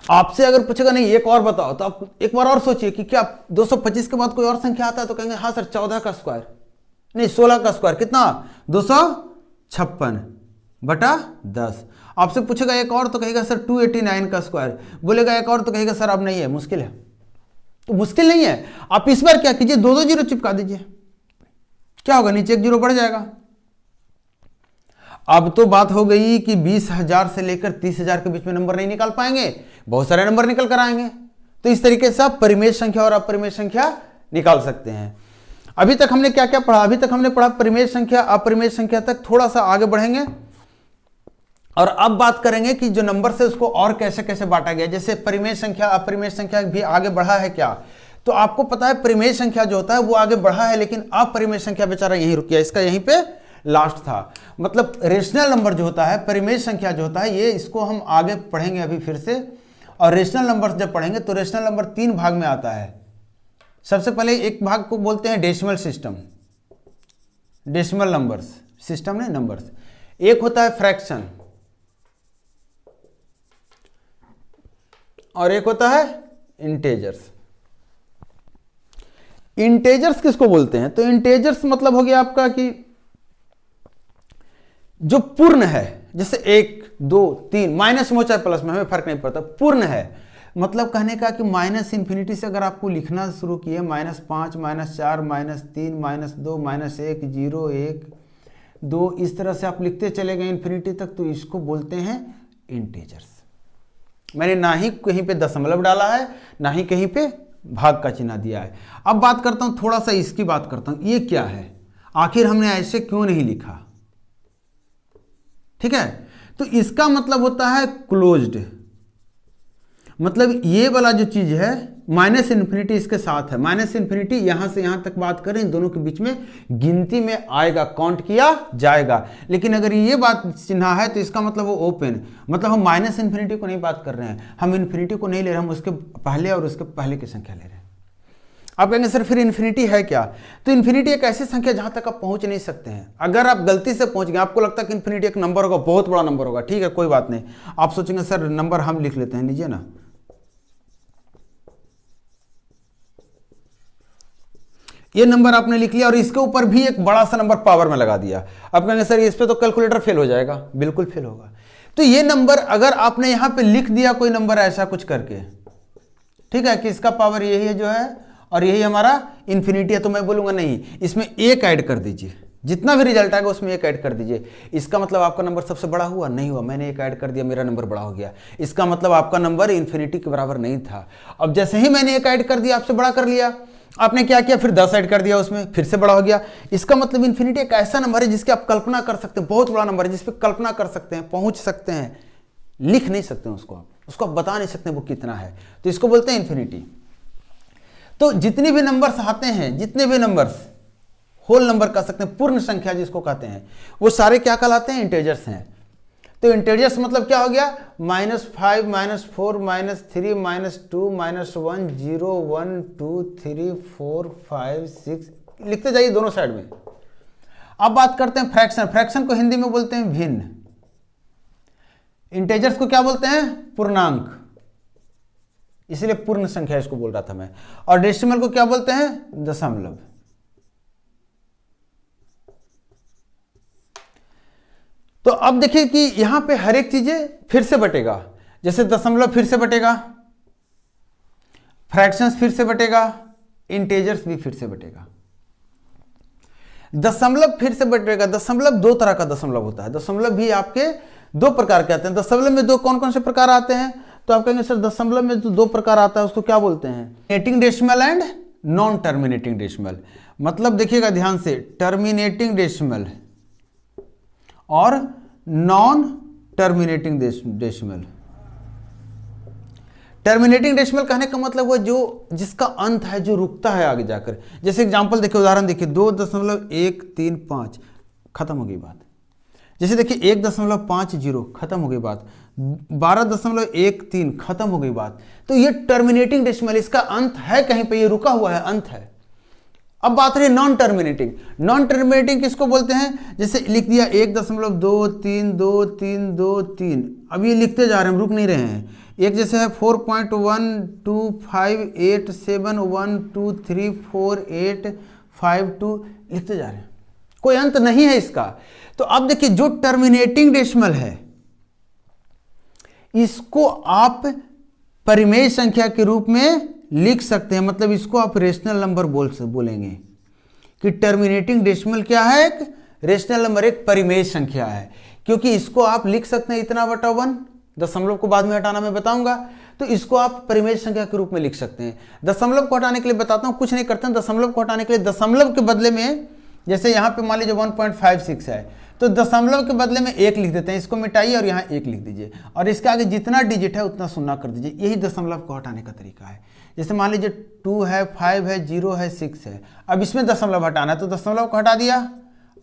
S1: आपसे अगर पूछेगा नहीं एक और बताओ, तो आप एक बार और सोचिए कि क्या 225 के बाद कोई और संख्या आता है, तो कहेंगे हाँ सर 14 का स्क्वायर, नहीं 16 का स्क्वायर, कितना 256/10। आपसे पूछेगा एक और तो कहेगा सर 289 का स्क्वायर, बोलेगा एक और तो कहेगा सर अब नहीं है, मुश्किल है। तो मुश्किल नहीं है, आप इस बार क्या कीजिए, दो दो जीरो चिपका दीजिए, क्या होगा, नीचे एक जीरो बढ़ जाएगा। अब तो बात हो गई कि 20,000 से लेकर 30,000 के बीच में नंबर नहीं निकाल पाएंगे, बहुत सारे नंबर निकल कर आएंगे। तो इस तरीके से आप परिमेय संख्या और अपरिमेय संख्या निकाल सकते हैं। अभी तक हमने क्या क्या पढ़ा, अभी तक हमने पढ़ा परिमेय संख्या अपरिमेय संख्या तक, थोड़ा सा आगे बढ़ेंगे और अब बात करेंगे कि जो नंबर से उसको और कैसे कैसे बांटा गया। जैसे परिमेय संख्या अपरिमेय संख्या भी आगे बढ़ा है क्या, तो आपको पता है परिमेय संख्या जो होता है वो आगे बढ़ा है, लेकिन अपरिमेय संख्या बेचारा यहीं रुक गया, इसका यहीं पे लास्ट था। मतलब रेशनल नंबर जो होता है, परिमेय संख्या जो होता है, ये इसको हम आगे पढ़ेंगे अभी फिर से। और रेशनल नंबर जब पढ़ेंगे तो रेशनल नंबर 3 भाग में आता है। सबसे पहले एक भाग को बोलते हैं decimal system, decimal numbers, system नहीं नंबर्स। एक होता है फ्रैक्शन और एक होता है इंटेजर्स। इंटेजर्स किसको बोलते हैं, तो इंटेजर्स मतलब हो गया आपका कि जो पूर्ण है, जैसे 1 2 3, माइनस में हो चाहे प्लस में, हमें फर्क नहीं पड़ता, पूर्ण है। मतलब कहने का कि माइनस इन्फिनिटी से अगर आपको लिखना शुरू किए, -5 -4 -3 -2 -1 0 1 2, इस तरह से आप लिखते चले गए इन्फिनिटी तक, तो इसको बोलते हैं इंटेजर्स। मैंने ना ही कहीं पे दशमलव डाला है, ना ही कहीं पे भाग का चिन्ह दिया है। अब बात करता हूं, थोड़ा सा इसकी बात करता हूं, ये क्या है, आखिर हमने ऐसे क्यों नहीं लिखा। ठीक है, तो इसका मतलब होता है क्लोज्ड, मतलब ये वाला जो चीज है माइनस इन्फिनिटी इसके साथ है, माइनस इन्फिनिटी यहां से यहां तक बात करें, इन दोनों के बीच में गिनती में आएगा, काउंट किया जाएगा। लेकिन अगर ये बात चिन्ह है तो इसका मतलब वो ओपन, मतलब हम माइनस इन्फिनिटी को नहीं बात कर रहे हैं, हम इन्फिनिटी को नहीं ले रहे, हम उसके पहले और उसके पहले की संख्या ले रहे हैं। आप कहेंगे सर फिर इन्फिनिटी है क्या, तो इन्फिनिटी एक ऐसी संख्या जहां तक आप पहुंच नहीं सकते हैं। अगर आप गलती से पहुंच गए, आपको लगता है कि इन्फिनिटी एक नंबर होगा, बहुत बड़ा नंबर होगा, ठीक है कोई बात नहीं, आप सोचेंगे सर नंबर हम लिख लेते हैं, लीजिए ना, ये नंबर आपने लिख लिया और इसके ऊपर भी एक बड़ा सा नंबर पावर में लगा दिया। आप कहेंगे सर इस पे तो कैलकुलेटर फेल हो जाएगा, बिल्कुल फेल होगा। तो ये नंबर अगर आपने यहां पे लिख दिया कोई नंबर ऐसा कुछ करके, ठीक है, कि इसका पावर यही है जो है और यही हमारा इन्फिनिटी है, तो मैं बोलूंगा नहीं, इसमें एक ऐड कर दीजिए, जितना भी रिजल्ट आएगा उसमें एक ऐड कर दीजिए। इसका मतलब आपका नंबर सबसे बड़ा हुआ, नहीं हुआ, मैंने एक ऐड कर दिया, मेरा नंबर बड़ा हो गया, इसका मतलब आपका नंबर इन्फिनिटी के बराबर नहीं था। अब जैसे ही मैंने एक ऐड कर दिया, आपसे बड़ा कर लिया, आपने क्या किया, फिर 10 ऐड कर दिया उसमें, फिर से बड़ा हो गया। इसका मतलब इन्फिनिटी एक ऐसा नंबर है जिसकी आप कल्पना कर सकते हैं, बहुत बड़ा नंबर है जिसपे कल्पना कर सकते हैं, पहुंच सकते हैं, लिख नहीं सकते हैं उसको आप बता नहीं सकते वो कितना है, तो इसको बोलते हैं इन्फिनिटी। तो जितने भी नंबर्स आते हैं, जितने भी नंबर्स होल नंबर कह सकते हैं, पूर्ण संख्या जिसको कहते हैं, वो सारे क्या कहलाते हैं, इंटेजर्स हैं। तो इंटेजर्स मतलब क्या हो गया, -5 -4 -3 -2 -1 0 1 2 3 4 5 6, लिखते जाइए दोनों साइड में। अब बात करते हैं फ्रैक्शन। फ्रैक्शन को हिंदी में बोलते हैं भिन्न, इंटेजर्स को क्या बोलते हैं, पूर्णांक, इसलिए पूर्ण संख्या इसको बोल रहा था मैं। और डेसिमल को क्या बोलते हैं, दशमलव। तो अब देखिए कि यहां पे हर एक चीजें फिर से बटेगा, जैसे दशमलव फिर से बटेगा, फ्रैक्शंस फिर से बटेगा, इंटेजर्स भी फिर से बटेगा, दशमलव फिर से बटेगा। दशमलव 2 तरह का दशमलव होता है, दशमलव भी आपके 2 प्रकार के आते हैं। दशमलव में 2 कौन कौन से प्रकार आते हैं, तो आप कहेंगे सर दशमलव में जो 2 प्रकार आता है उसको क्या बोलते हैं, terminating decimal and non terminating decimal. मतलब देखिएगा ध्यान से, टर्मिनेटिंग डेसिमल और non terminating decimal. Terminating decimal कहने का मतलब वो जो जिसका अंत है, जो रुकता है आगे जाकर। जैसे एग्जांपल देखिए, उदाहरण देखिए, 2.135 खत्म हो गई बात। जैसे देखिए 1.50 खत्म हो गई बात, 12.13 खत्म हो गई बात। तो ये टर्मिनेटिंग डेसिमल, इसका अंत है कहीं पे, ये रुका हुआ है, अंत है। अब बात रही नॉन टर्मिनेटिंग। नॉन टर्मिनेटिंग किसको बोलते हैं, जैसे लिख दिया 1.232323, अब ये लिखते जा रहे हैं, रुक नहीं रहे हैं। एक जैसे है 4.12587123485 लिखते जा रहे हैं, कोई अंत नहीं है इसका। तो अब देखिए जो टर्मिनेटिंग डेसिमल है इसको आप परिमेय संख्या के रूप में लिख सकते हैं, मतलब इसको आप रेशनल नंबर बोलेंगे कि टर्मिनेटिंग डेसिमल क्या है, एक रेशनल नंबर, एक परिमेय संख्या है, क्योंकि इसको आप लिख सकते हैं इतना बटा 1, दशमलव को बाद में हटाना मैं बताऊंगा, तो इसको आप परिमेय संख्या के रूप में लिख सकते हैं। दशमलव को हटाने के लिए बताता हूं, कुछ नहीं करते हैं। दशमलव को हटाने के लिए दशमलव के बदले में, जैसे यहाँ पे मान लीजिए 1.56 है, तो दशमलव के बदले में 1 लिख देते हैं, इसको मिटाइए और यहाँ 1 लिख दीजिए, और इसके आगे जितना डिजिट है उतना शून्य कर दीजिए। यही दशमलव को हटाने का तरीका है। जैसे मान लीजिए 2 है, 5 है, 0 है, 6 है, अब इसमें दशमलव हटाना है, तो दशमलव को हटा दिया,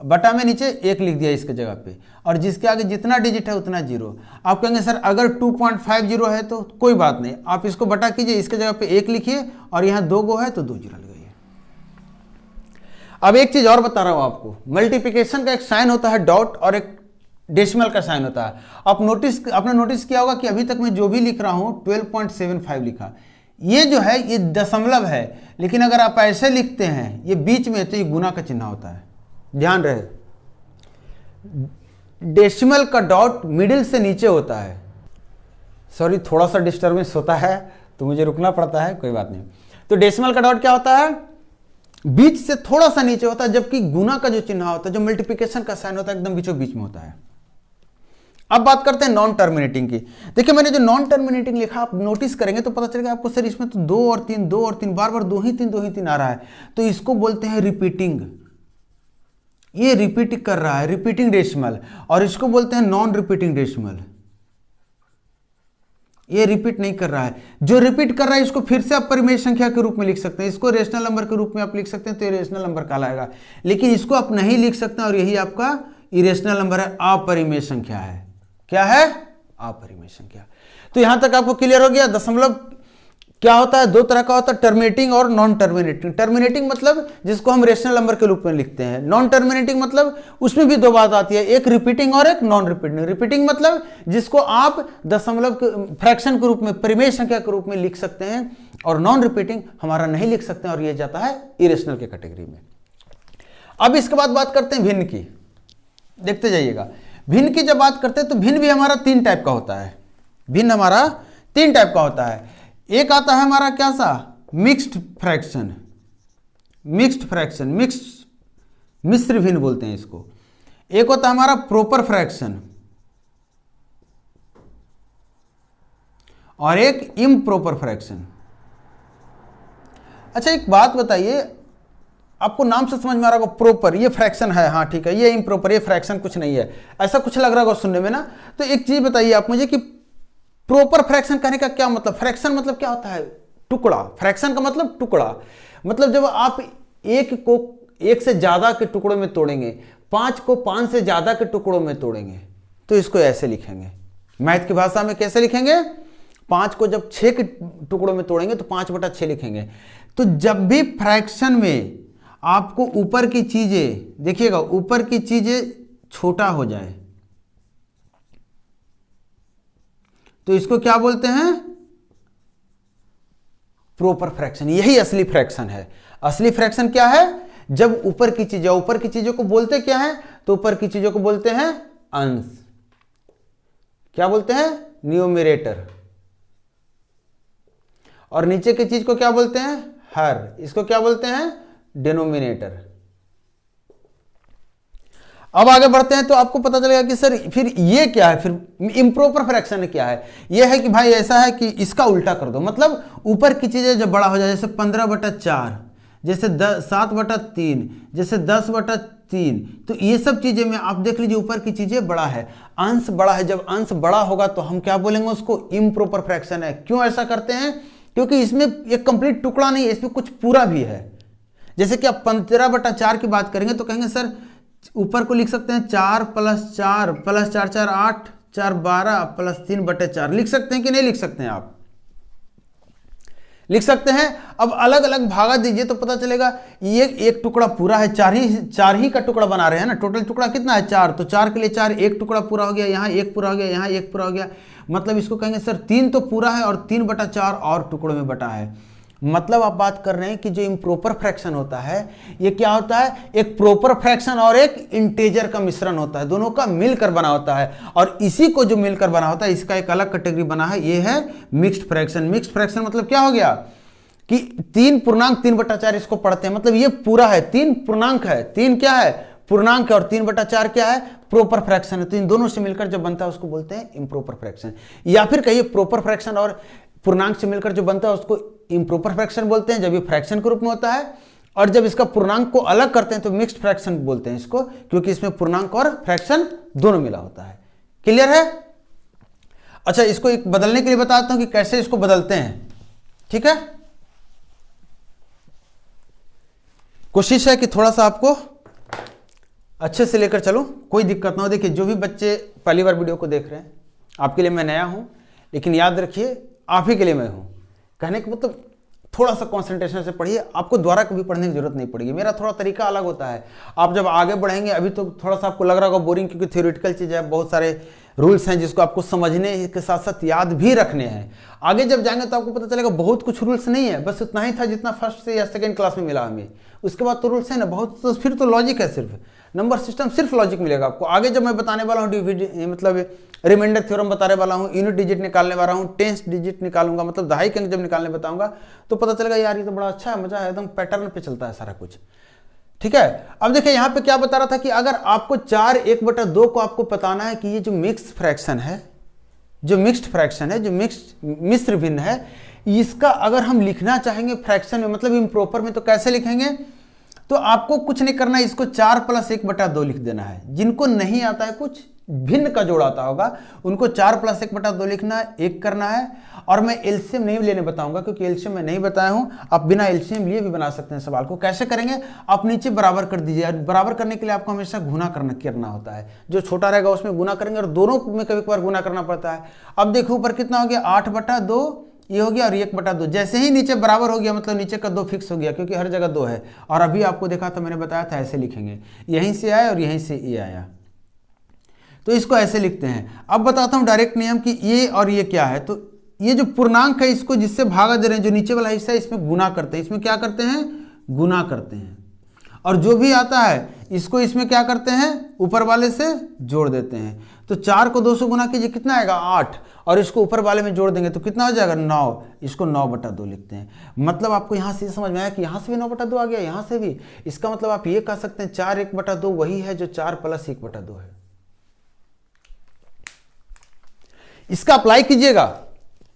S1: बटा में नीचे 1 लिख दिया इसके जगह पे, और जिसके आगे जितना डिजिट है उतना 0। आप कहेंगे सर अगर 2.50 है तो कोई बात नहीं, आप इसको बटा कीजिए, इसके जगह पे 1 लिखिए, और यहाँ 2 गो है तो 2 जीरो लगाइए। अब एक चीज और बता रहा हूं आपको, मल्टीप्लिकेशन का एक साइन होता है डॉट, और एक डेसिमल का साइन होता है। आपने नोटिस किया होगा कि अभी तक मैं जो भी लिख रहा हूं 12.75 लिखा, ये जो है ये दशमलव है, लेकिन अगर आप ऐसे लिखते हैं ये बीच में, तो ये गुना का चिन्ह होता है, ध्यान रहे। डेसिमल का डॉट मिडिल से नीचे होता है। सॉरी, थोड़ा सा डिस्टर्बेंस होता है तो मुझे रुकना पड़ता है, कोई बात नहीं। तो डेसिमल का डॉट क्या होता है, बीच से थोड़ा सा नीचे होता है, जबकि गुना का जो चिन्ह होता है, जो मल्टीप्लिकेशन का साइन होता है, एकदम बीचों बीच में होता है। अब बात करते हैं नॉन टर्मिनेटिंग की। देखिए मैंने जो नॉन टर्मिनेटिंग लिखा, आप नोटिस करेंगे तो पता चलेगा आपको, सर इसमें तो 2 और 3 बार बार 2 ही 3 आ रहा है, तो इसको बोलते हैं रिपीटिंग। ये रिपीट कर रहा है, रिपीटिंग डेसिमल, और इसको बोलते हैं नॉन रिपीटिंग डेसिमल। ये रिपीट नहीं कर रहा है। जो रिपीट कर रहा है इसको फिर से आप परिमेय संख्या के रूप में लिख सकते हैं, इसको रेशनल नंबर के रूप में आप लिख सकते हैं, तो ये रेशनल नंबर कहलाएगा। लेकिन इसको आप नहीं लिख सकते, और यही आपका इरेशनल नंबर है, अपरिमेय संख्या है। क्या है, अपरिमेय संख्या। तो यहां तक आपको क्लियर हो गया। दशमलव क्या होता है, 2 तरह का होता है, टर्मिनेटिंग और नॉन टर्मिनेटिंग। टर्मिनेटिंग मतलब जिसको हम रेशनल नंबर के रूप में लिखते हैं। नॉन टर्मिनेटिंग मतलब उसमें भी 2 बात आती है, एक रिपीटिंग और एक नॉन रिपीटिंग। रिपीटिंग मतलब जिसको आप दशमलव फ्रैक्शन के रूप में, परिमेय संख्या के रूप में लिख सकते हैं, और नॉन रिपीटिंग हमारा नहीं लिख सकते हैं, और ये जाता है इरेशनल के कैटेगरी में। अब इसके बाद बात करते हैं भिन्न की, देखते जाइएगा। भिन्न की जब बात करते हैं तो भिन्न भी हमारा 3 टाइप का होता है। भिन्न हमारा 3 टाइप का होता है। एक आता है हमारा क्या सा, मिक्स्ड फ्रैक्शन, मिश्र भिन्न बोलते हैं इसको। एक होता है हमारा प्रॉपर फ्रैक्शन, और एक इम्प्रॉपर फ्रैक्शन। अच्छा एक बात बताइए, आपको नाम से समझ में आ रहा होगा, प्रॉपर ये फ्रैक्शन है, हाँ ठीक है, ये इम्प्रॉपर, ये फ्रैक्शन कुछ नहीं है, ऐसा कुछ लग रहा होगा सुनने में ना। तो एक चीज बताइए आप मुझे कि प्रॉपर फ्रैक्शन कहने का क्या मतलब, फ्रैक्शन मतलब क्या होता है, टुकड़ा। फ्रैक्शन का मतलब टुकड़ा, मतलब जब आप एक को 1 से ज्यादा के टुकड़ों में तोड़ेंगे, 5 को 5 से ज्यादा के टुकड़ों में तोड़ेंगे, तो इसको ऐसे लिखेंगे। मैथ की भाषा में कैसे लिखेंगे, 5 को जब 6 के टुकड़ों में तोड़ेंगे तो 5/6 लिखेंगे। तो जब भी फ्रैक्शन में आपको ऊपर की चीजें, देखिएगा ऊपर की चीजें छोटा हो जाए, तो इसको क्या बोलते हैं, प्रॉपर फ्रैक्शन। यही असली फ्रैक्शन है। असली फ्रैक्शन क्या है, जब ऊपर की चीजों को बोलते क्या है, तो ऊपर की चीजों को बोलते हैं अंश। क्या बोलते हैं, न्यूमरेटर। और नीचे की चीज को क्या बोलते हैं, हर। इसको क्या बोलते हैं, डिनोमिनेटर। अब आगे बढ़ते हैं तो आपको पता चलेगा कि सर फिर ये क्या है, फिर इम्प्रॉपर फ्रैक्शन क्या है। ये है कि भाई ऐसा है कि इसका उल्टा कर दो, मतलब ऊपर की चीजें जब बड़ा हो जाए, जैसे 15/4, जैसे 7/3, जैसे 10/3, तो ये सब चीजें में आप देख लीजिए ऊपर की चीजें बड़ा है, अंश बड़ा है। जब अंश बड़ा होगा तो हम क्या बोलेंगे, उसको इम्प्रॉपर फ्रैक्शन है। क्यों ऐसा करते हैं, क्योंकि इसमें एक कंप्लीट टुकड़ा नहीं है, इसमें कुछ पूरा भी है। जैसे कि आप 15/4 की बात करेंगे तो कहेंगे सर ऊपर को लिख सकते हैं 4 + 4 + 4 4 8 4 12 + 3/4 लिख सकते हैं कि नहीं लिख सकते हैं, आप लिख सकते हैं। अब अलग अलग भागा दीजिए तो पता चलेगा ये एक टुकड़ा पूरा है, चार ही का टुकड़ा बना रहे हैं ना, टोटल टुकड़ा कितना है 4, तो 4 के लिए 4, एक टुकड़ा पूरा हो गया, यहाँ 1 पूरा हो गया, यहाँ 1 पूरा हो गया, मतलब इसको कहेंगे सर 3 तो पूरा है और 3/4 और टुकड़ों में बटा है। मतलब आप बात कर रहे हैं कि जो इम्प्रॉपर फ्रैक्शन होता है ये क्या होता है, एक प्रॉपर फ्रैक्शन और एक इंटीजर का मिश्रण होता है, दोनों का मिलकर बना होता है। और इसी को जो मिलकर बना होता है इसका एक अलग कैटेगरी बना है, ये है मिक्स्ड फ्रैक्शन। मिक्स्ड फ्रैक्शन मतलब क्या हो गया कि 3 पूर्णांक 3/4 इसको पढ़ते हैं, मतलब ये पूरा है 3 पूर्णांक है, 3 क्या है पूर्णांक है और 3/4 क्या है प्रॉपर फ्रैक्शन है। तो इन दोनों से मिलकर जब बनता है उसको बोलते हैं इम्प्रॉपर फ्रैक्शन, या फिर कहिए प्रॉपर फ्रैक्शन और पूर्णांक से मिलकर जो बनता है उसको इम्प्रॉपर फ्रैक्शन बोलते हैं जब ये फ्रैक्शन के रूप में होता है, और जब इसका पूर्णांक को अलग करते हैं तो मिक्स्ड फ्रैक्शन बोलते हैं इसको, क्योंकि इसमें पूर्णांक और फ्रैक्शन दोनों मिला होता है। क्लियर है? अच्छा, इसको एक बदलने के लिए बताता हूं कि कैसे इसको बदलते हैं। ठीक है, कोशिश है कि थोड़ा सा आपको अच्छे से लेकर चलो, कोई दिक्कत ना हो। देखिए, जो भी बच्चे पहली बार वीडियो को देख रहे हैं, आपके लिए मैं नया हूं, लेकिन याद रखिए आप ही के लिए मैं हूं। कहने का मतलब थोड़ा सा कंसंट्रेशन से पढ़िए, आपको दोबारा कभी पढ़ने की जरूरत नहीं पड़ेगी। मेरा थोड़ा तरीका अलग होता है, आप जब आगे बढ़ेंगे, अभी तो थोड़ा सा आपको लग रहा होगा बोरिंग, क्योंकि थ्योरेटिकल चीज़ है, बहुत सारे रूल्स हैं जिसको आपको समझने के साथ साथ याद भी रखने हैं। आगे जब जाएंगे तो आपको पता चलेगा बहुत कुछ रूल्स नहीं है, बस उतना ही था जितना फर्स्ट से या सेकेंड क्लास में मिला हमें। उसके बाद तो रूल्स है ना बहुत, तो फिर तो लॉजिक है, सिर्फ नंबर सिस्टम, सिर्फ लॉजिक मिलेगा आपको। आगे जब मैं बताने वाला हूँ मतलब रिमाइंडर थ्योरम बताने वाला हूँ, यूनिट डिजिट निकालने वाला हूँ, टेंस डिजिट निकालूंगा, मतलब दहाई के अंक जब निकालने बताऊंगा तो पता चलेगा यार ये तो बड़ा अच्छा है, मजा है, एकदम पैटर्न पे चलता है सारा कुछ। ठीक है, अब देखिए यहाँ पे क्या बता रहा था कि अगर आपको 4/1/2 को आपको बताना है कि ये जो मिक्स्ड फ्रैक्शन है, जो मिक्स्ड फ्रैक्शन है, जो मिक्स्ड मिश्र भिन्न है, इसका अगर हम लिखना चाहेंगे फ्रैक्शन में, मतलब इम्प्रॉपर में, तो कैसे लिखेंगे? तो आपको कुछ नहीं करना है, इसको 4 + 1/2 लिख देना है। जिनको नहीं आता है, कुछ भिन्न का जोड़ आता होगा, उनको 4 + 1/2 लिखना है, 1 करना है। और मैं एलसीएम नहीं लेने बताऊंगा, क्योंकि एलसीएम मैं नहीं बताया हूं, आप बिना एलसीएम लिए भी बना सकते हैं सवाल को। कैसे करेंगे? आप नीचे बराबर कर दीजिए, बराबर करने के लिए आपको हमेशा गुना करना होता है, जो छोटा रहेगा उसमें गुना करेंगे, और दोनों में कभी कभार गुना करना पड़ता है। अब देखो ऊपर कितना हो गया, 8/2 ये हो गया, और 1/2। जैसे ही नीचे बराबर हो गया मतलब नीचे का 2 फिक्स हो गया, क्योंकि हर जगह 2 है। और अभी आपको देखा था, मैंने बताया था ऐसे लिखेंगे, यहीं से आया और यहीं से ये आया, तो इसको ऐसे लिखते हैं। अब बताता हूं डायरेक्ट नियम कि ये और ये क्या है। तो ये जो पूर्णांक है इसको जिससे भागा दे रहे हैं, जो नीचे वाला हिस्सा है इसमें गुना करते हैं, इसमें क्या करते हैं? गुना करते हैं। और जो भी आता है इसको इसमें क्या करते हैं? ऊपर वाले से जोड़ देते हैं। तो 4 को 2 से गुना कीजिए, कितना आएगा? 8, और इसको ऊपर वाले में जोड़ देंगे तो कितना हो जाएगा? 9। इसको 9/2 लिखते हैं। मतलब आपको यहाँ से समझ में आया कि यहाँ से भी 9/2 आ गया, यहाँ से भी। इसका मतलब आप ये कह सकते हैं 4/1/2 वही है जो 4 + 1/2 है। इसका अप्लाई कीजिएगा,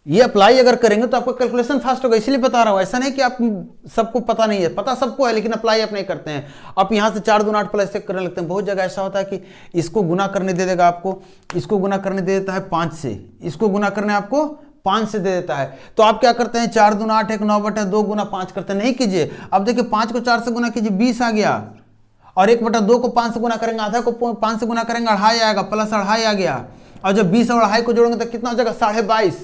S1: ये अप्लाई अगर करेंगे तो आपका कैलकुलेशन फास्ट होगा, इसलिए बता रहा हूं। ऐसा नहीं कि आप सबको पता नहीं है, पता सबको है, लेकिन अप्लाई आप नहीं करते हैं। आप यहां से 4 × 2 = 8 + 1 करने लगते हैं। बहुत जगह ऐसा होता है कि इसको गुना करने दे देगा आपको, इसको गुना करने दे देता है 5 से, इसको गुना करने आपको 5 से दे देता है। तो आप क्या करते हैं? 4 × 2 = 8, 9/2 गुना 5 करते हैं। नहीं कीजिए। अब देखिए 5 को 4 से गुना कीजिए, 20 आ गया, और 1/2 को 5 से गुना करेंगे, आधा को 5 से गुना करेंगे, 2.5 आएगा, प्लस 2.5 आ गया। और जब 20 और 2.5 को जोड़ेंगे तो कितना हो जाएगा? 22.5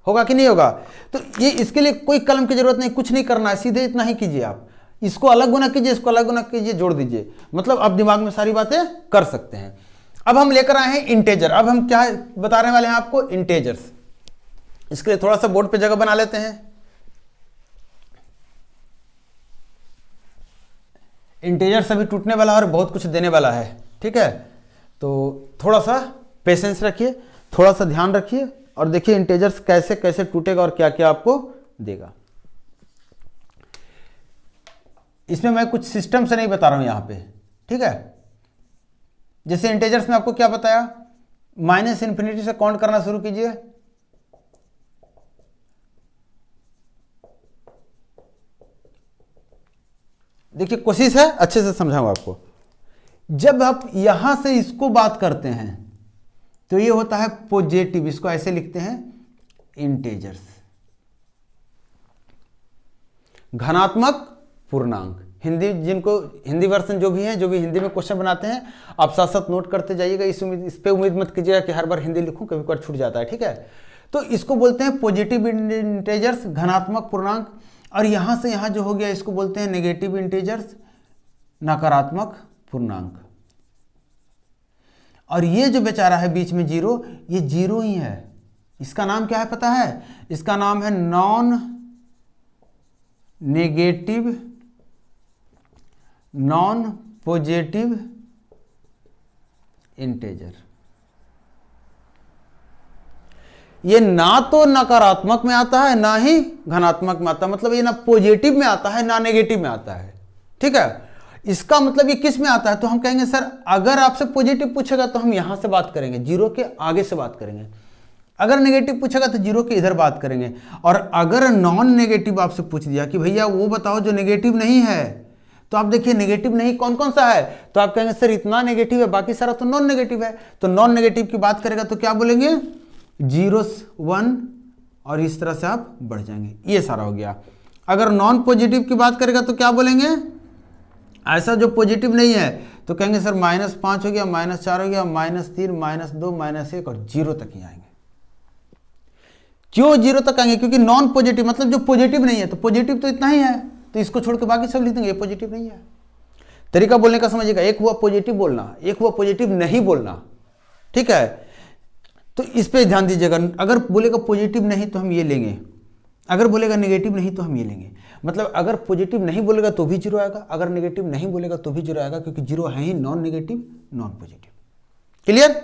S1: होगा कि नहीं होगा? तो ये इसके लिए कोई कलम की जरूरत नहीं, कुछ नहीं करना है, सीधे इतना ही कीजिए। आप इसको अलग गुना कीजिए, इसको अलग गुना कीजिए, जोड़ दीजिए, मतलब आप दिमाग में सारी बातें कर सकते हैं। अब हम लेकर आए हैं इंटेजर। अब हम क्या बताने वाले हैं आपको? इंटेजर्स। इसके लिए थोड़ा सा बोर्ड पे जगह बना लेते हैं। इंटेजर्स अभी टूटने वाला है और बहुत कुछ देने वाला है, ठीक है? तो थोड़ा सा पेशेंस रखिए, थोड़ा सा ध्यान रखिए, और देखिए इंटेजर्स कैसे कैसे टूटेगा और क्या क्या आपको देगा। इसमें मैं कुछ सिस्टम से नहीं बता रहा हूं यहां पे, ठीक है? जैसे इंटेजर्स में आपको क्या बताया? -∞ से काउंट करना शुरू कीजिए। देखिए कोशिश है अच्छे से समझाऊं आपको। जब आप यहां से इसको बात करते हैं तो ये होता है पॉजिटिव, इसको ऐसे लिखते हैं इंटेजर्स, धनात्मक पूर्णांक। हिंदी जिनको हिंदी वर्जन जो भी है, जो भी हिंदी में क्वेश्चन बनाते हैं, आप साथ साथ नोट करते जाइएगा। इस पे उम्मीद मत कीजिएगा कि हर बार हिंदी लिखूं, कभी कभार छूट जाता है, ठीक है? तो इसको बोलते हैं पॉजिटिव इंटेजर्स, धनात्मक पूर्णांक। और यहां से यहां जो हो गया इसको बोलते हैं नेगेटिव इंटेजर्स, नकारात्मक पूर्णांक। और ये जो बेचारा है बीच में 0, ये 0 ही है। इसका नाम क्या है पता है? इसका नाम है non negative non positive integer. ये ना तो नकारात्मक में आता है ना ही धनात्मक में आता है, मतलब ये ना पॉजिटिव में आता है ना नेगेटिव में आता है। ठीक है, इसका मतलब ये किस में आता है, तो हम कहेंगे सर अगर आपसे पॉजिटिव पूछेगा तो हम यहां से बात करेंगे, जीरो के आगे से बात करेंगे। अगर नेगेटिव पूछेगा तो जीरो के इधर बात करेंगे। और अगर नॉन नेगेटिव आपसे पूछ दिया कि भैया वो बताओ जो नेगेटिव नहीं है, तो आप देखिए नेगेटिव नहीं कौन कौन सा है, तो आप कहेंगे सर इतना नेगेटिव है, बाकी सारा तो नॉन नेगेटिव है। तो नॉन नेगेटिव की बात करेगा तो क्या बोलेंगे, 0 1, और इस तरह से आप बढ़ जाएंगे। ये सारा हो गया। अगर नॉन पॉजिटिव की बात करेगा तो क्या बोलेंगे, ऐसा जो पॉजिटिव नहीं है तो कहेंगे सर -5 हो गया, -4 हो गया, -3, -2, -1 और 0 तक ही आएंगे। क्यों 0 तक आएंगे, क्योंकि नॉन पॉजिटिव मतलब जो पॉजिटिव नहीं है, तो पॉजिटिव तो इतना ही है, तो इसको छोड़ के बाकी सब लिख देंगे, ये पॉजिटिव नहीं है। तरीका बोलने का समझिएगा, एक हुआ पॉजिटिव बोलना, एक हुआ पॉजिटिव नहीं बोलना। ठीक है, तो इस पे ध्यान दीजिएगा। अगर बोलेगा पॉजिटिव नहीं तो हम ये लेंगे, अगर बोलेगा नेगेटिव नहीं तो हम ये लेंगे। मतलब अगर पॉजिटिव नहीं बोलेगा तो भी 0 आएगा, अगर नेगेटिव नहीं बोलेगा तो भी 0 आएगा, क्योंकि 0 है ही non negative non positive. Clear.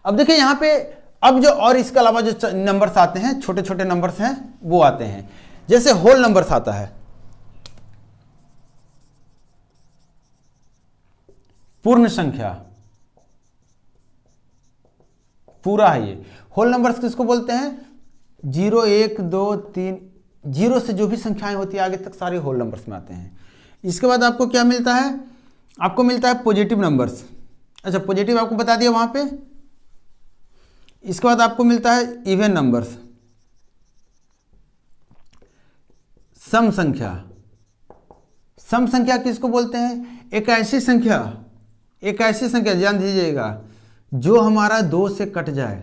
S1: अब देखिए यहां पे अब जो और इसके अलावा जो नंबर्स आते हैं, छोटे छोटे नंबर्स हैं वो आते हैं, जैसे होल नंबर्स आता है, पूर्ण संख्या, पूरा है ये। होल नंबर्स किसको बोलते हैं, 0 1 2 3, 0 से जो भी संख्याएं होती है आगे तक सारे होल नंबर्स में आते हैं। इसके बाद आपको क्या मिलता है, आपको मिलता है पॉजिटिव नंबर्स। अच्छा पॉजिटिव आपको बता दिया वहां पे। इसके बाद आपको मिलता है इवन नंबर्स, सम संख्या। सम संख्या किसको बोलते हैं, एक ऐसी संख्या, एक ऐसी संख्या ध्यान दीजिएगा जो हमारा 2 से कट जाए।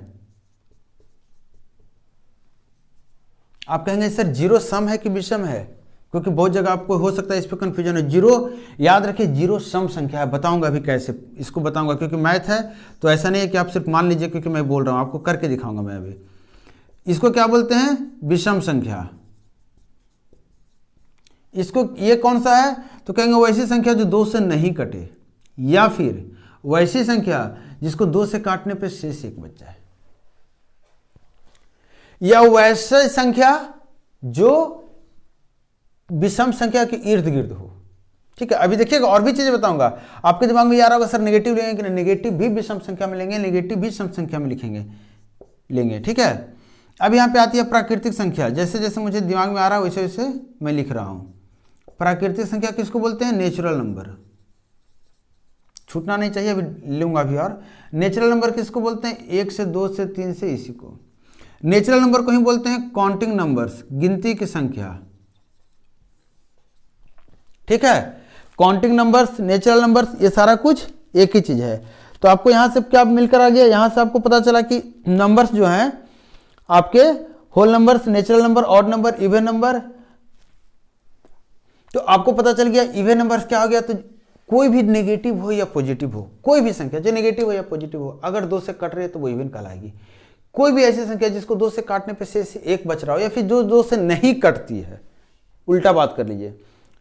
S1: आप कहेंगे सर 0 सम है कि विषम है, क्योंकि बहुत जगह आपको हो सकता है इस पर कंफ्यूजन है। 0 याद रखिए 0 सम संख्या है, बताऊंगा अभी कैसे, इसको बताऊंगा क्योंकि मैथ है तो ऐसा नहीं है कि आप सिर्फ मान लीजिए क्योंकि मैं बोल रहा हूं, आपको करके दिखाऊंगा मैं अभी। इसको क्या बोलते हैं, विषम संख्या। इसको ये कौन सा है, तो कहेंगे वैसी संख्या जो 2 से नहीं कटे, या फिर वैसी संख्या जिसको 2 से काटने पर शेष 1 बच जाए, या वैसी संख्या जो विषम संख्या के इर्द गिर्द हो। ठीक है, अभी देखिएगा और भी चीजें बताऊंगा। आपके दिमाग में ये आ रहा होगा सर नेगेटिव लेंगे कि नहीं, नेगेटिव भी विषम संख्या में लेंगे, नेगेटिव भी सम संख्या में लिखेंगे लेंगे। ठीक है, अब यहाँ पे आती है प्राकृतिक संख्या। जैसे जैसे मुझे दिमाग में आ रहा है वैसे वैसे मैं लिख रहा हूं। प्राकृतिक संख्या किसको बोलते हैं, नेचुरल नंबर। छूटना नहीं चाहिए, अभी लूंगा अभी। और नेचुरल नंबर किसको बोलते हैं, 1 से 2 से 3 से, इसी को नेचुरल नंबर को ही बोलते हैं काउंटिंग नंबर्स, गिनती की संख्या। ठीक है, काउंटिंग नंबर्स, नेचुरल नंबर्स, ये सारा कुछ एक ही चीज है। तो आपको यहां से क्या मिलकर आ गया, यहां से आपको पता चला कि नंबर्स जो हैं आपके whole numbers, natural number, odd number, even number. तो आपको पता चल गया इवन नंबर्स क्या हो गया, तो कोई भी नेगेटिव हो या पॉजिटिव हो, कोई भी संख्या जो नेगेटिव हो या पॉजिटिव हो, अगर 2 से कट रही है तो वो इवन कहलाएगी। कोई भी ऐसी संख्या जिसको 2 से काटने पे शेष 1 बच रहा हो, या फिर जो 2 से नहीं कटती है, उल्टा बात कर लीजिए,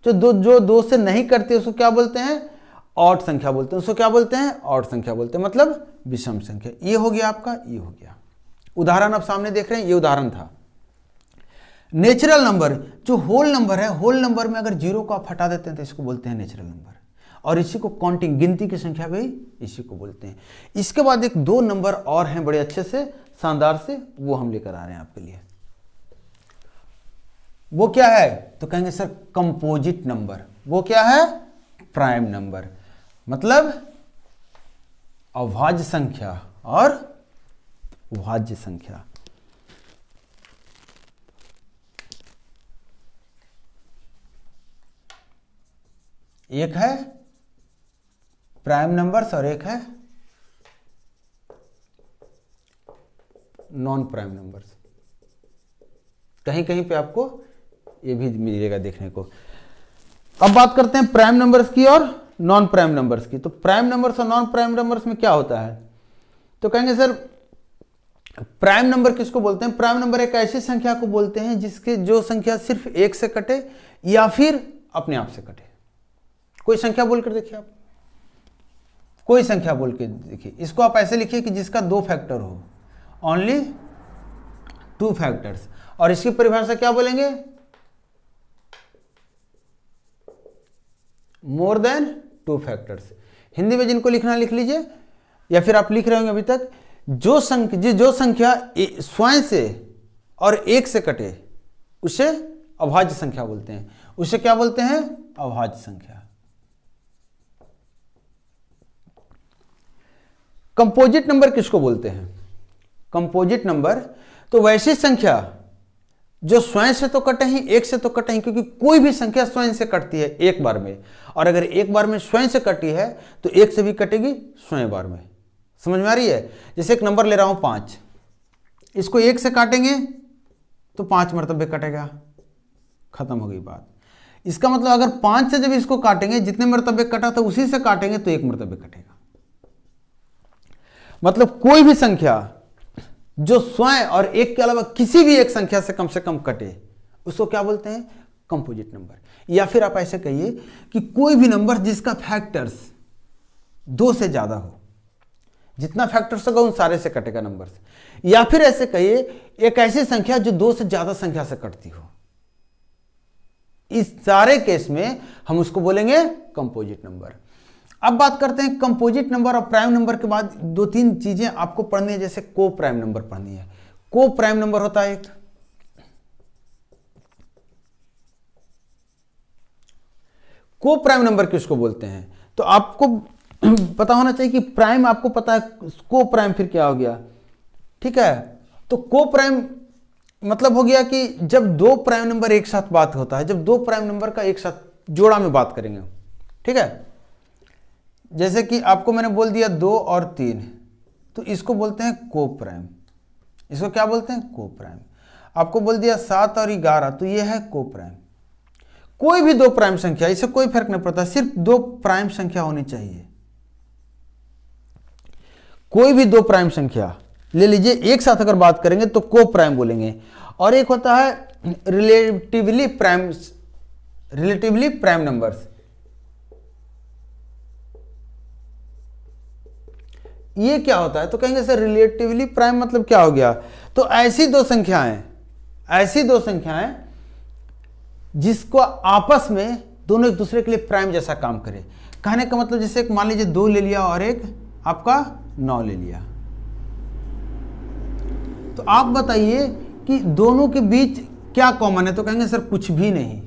S1: जो 2 से नहीं कटती है उसको क्या बोलते हैं, ऑड संख्या बोलते हैं। उसको क्या बोलते हैं, ऑड संख्या बोलते हैं, मतलब विषम संख्या। ये हो गया आपका, ये हो गया। उदाहरण आप सामने देख रहे हैं, ये उदाहरण था। नेचुरल नंबर जो होल नंबर है, होल नंबर में अगर 0 को आप हटा देते हैं तो इसको बोलते हैं नेचुरल नंबर, और इसी को काउंटिंग, गिनती की संख्या भी इसी को बोलते हैं। इसके बाद एक 2 नंबर और हैं बड़े अच्छे से, शानदार से, वो हम लेकर आ रहे हैं आपके लिए। वो क्या है, तो कहेंगे सर कंपोजिट नंबर। वो क्या है, प्राइम नंबर, मतलब अभाज्य संख्या और भाज्य संख्या। एक है प्राइम नंबर्स और एक है नॉन प्राइम नंबर्स। कहीं कहीं पे आपको ये भी मिलेगा देखने को। अब बात करते हैं प्राइम नंबर्स की और नॉन प्राइम नंबर्स की। तो प्राइम नंबर्स और नॉन प्राइम नंबर्स में क्या होता है, तो कहेंगे सर प्राइम नंबर किसको बोलते हैं? प्राइम नंबर एक ऐसी संख्या को बोलते हैं जिसके जो संख्या सिर्फ एक से कटे या फिर अपने आप से कटे। कोई संख्या बोलकर देखिए, आप कोई संख्या बोल के देखिए, इसको आप ऐसे लिखिए कि जिसका 2 फैक्टर हो, ओनली 2 फैक्टर्स, और इसकी परिभाषा क्या बोलेंगे? More than 2 factors. हिंदी में जिनको लिखना लिख लीजिए, या फिर आप लिख रहे होंगे अभी तक, जो संख्या स्वयं से और एक से कटे उसे अभाज्य संख्या बोलते हैं। उसे क्या बोलते हैं? अभाज्य संख्या। कंपोजिट नंबर किसको बोलते हैं? कंपोजिट नंबर तो वैसी संख्या जो स्वयं से तो कटे ही, एक से तो कटे ही, क्योंकि कोई भी संख्या स्वयं से कटती है एक बार में, और अगर एक बार में स्वयं से कटी है तो एक से भी कटेगी स्वयं बार में। समझ में आ रही है? जैसे एक नंबर ले रहा हूं 5, इसको एक से काटेंगे तो 5 मरतबे कटेगा, खत्म हो गई बात। इसका मतलब अगर 5 से जब इसको काटेंगे, जितने मरतबे कटा था उसी से काटेंगे तो 1 मरतबे कटेगा। मतलब कोई भी संख्या जो स्वयं और एक के अलावा किसी भी एक संख्या से कम कटे उसको क्या बोलते हैं? Composite number. या फिर आप ऐसे कहिए कि कोई भी नंबर जिसका फैक्टर्स 2 से ज्यादा हो, जितना फैक्टर्स होगा उन सारे से कटेगा नंबर से। या फिर ऐसे कहिए एक ऐसी संख्या जो 2 से ज्यादा संख्या से कटती हो, इस सारे केस में हम उसको बोलेंगे कंपोजिट नंबर। अब बात करते हैं कंपोजिट नंबर और प्राइम नंबर के बाद 2-3 चीजें आपको पढ़नी है, जैसे को प्राइम नंबर पढ़नी है। को प्राइम नंबर होता है एक, को प्राइम नंबर किसको बोलते हैं? तो आपको पता होना चाहिए कि प्राइम आपको पता है, को प्राइम फिर क्या हो गया, ठीक है? तो को प्राइम मतलब हो गया कि जब 2 प्राइम नंबर एक साथ बात होता है, जब 2 प्राइम नंबर का एक साथ जोड़ा में बात करेंगे, ठीक है? जैसे कि आपको मैंने बोल दिया 2 और 3, तो इसको बोलते हैं को प्राइम। इसको क्या बोलते हैं? को प्राइम। आपको बोल दिया 7 और 11, तो ये है को प्राइम। कोई भी 2 प्राइम संख्या, इससे कोई फर्क नहीं पड़ता, सिर्फ 2 प्राइम संख्या होनी चाहिए। कोई भी 2 प्राइम संख्या ले लीजिए, एक साथ अगर बात करेंगे तो को प्राइम बोलेंगे। और एक होता है रिलेटिवली प्राइम नंबर्स। ये क्या होता है? तो कहेंगे सर रिलेटिवली प्राइम मतलब क्या हो गया? तो ऐसी दो संख्याएं जिसको आपस में दोनों एक दूसरे के लिए प्राइम जैसा काम करे। कहने का मतलब जैसे एक मान लीजिए 2 ले लिया और एक आपका 9 ले लिया, तो आप बताइए कि दोनों के बीच क्या कॉमन है? तो कहेंगे सर कुछ भी नहीं,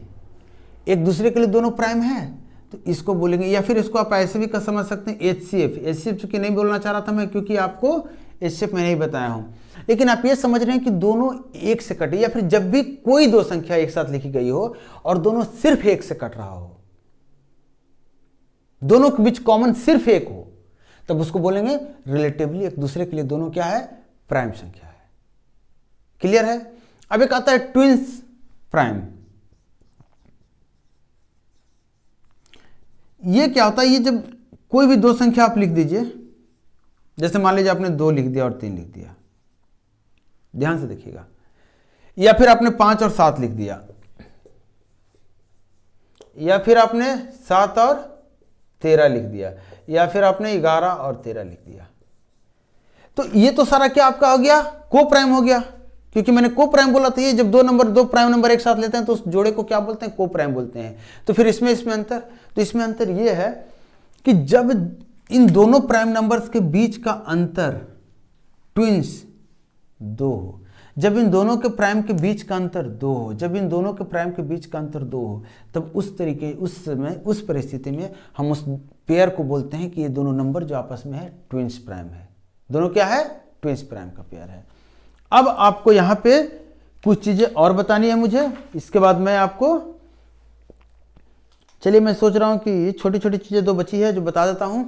S1: एक दूसरे के लिए दोनों प्राइम है, तो इसको बोलेंगे। या फिर इसको आप ऐसे भी समझ सकते हैं HCF चूंकि नहीं बोलना चाह रहा था मैं, क्योंकि आपको HCF मैं नहीं बताया हूं, लेकिन आप ये समझ रहे हैं कि दोनों एक से कटे। या फिर जब भी कोई 2 संख्या एक साथ लिखी गई हो और दोनों सिर्फ एक से कट रहा हो, दोनों के बीच कॉमन सिर्फ एक हो, तब उसको बोलेंगे रिलेटिवली एक दूसरे के लिए दोनों क्या है? प्राइम संख्या है। क्लियर है? अब एक आता है ट्विंस प्राइम। ये क्या होता है? ये जब कोई भी 2 संख्या आप लिख दीजिए, जैसे मान लीजिए आपने 2 लिख दिया और 3 लिख दिया, ध्यान से देखिएगा, या फिर आपने 5 और 7 लिख दिया, या फिर आपने 7 और 13 लिख दिया, या फिर आपने 11 और 13 लिख दिया, तो ये तो सारा क्या आपका हो गया? को प्राइम हो गया। क्योंकि मैंने को प्राइम बोला था, ये जब 2 प्राइम नंबर एक साथ लेते हैं तो उस जोड़े को क्या बोलते हैं? को प्राइम बोलते हैं। तो फिर इसमें अंतर, तो इसमें अंतर ये है कि जब इन दोनों प्राइम नंबर्स के बीच का अंतर ट्विंस 2 हो, जब इन दोनों के प्राइम के बीच का अंतर 2 हो, जब इन दोनों के प्राइम के बीच का अंतर 2 हो, तब उस समय उस परिस्थिति में हम उस पेयर को बोलते हैं कि ये दोनों नंबर जो आपस में है ट्विंस प्राइम है। दोनों क्या है? ट्विंस प्राइम का पेयर है। अब आपको यहां पे कुछ चीजें और बतानी है मुझे, इसके बाद मैं आपको, चलिए मैं सोच रहा हूं कि ये छोटी छोटी चीजें 2 बची है जो बता देता हूं।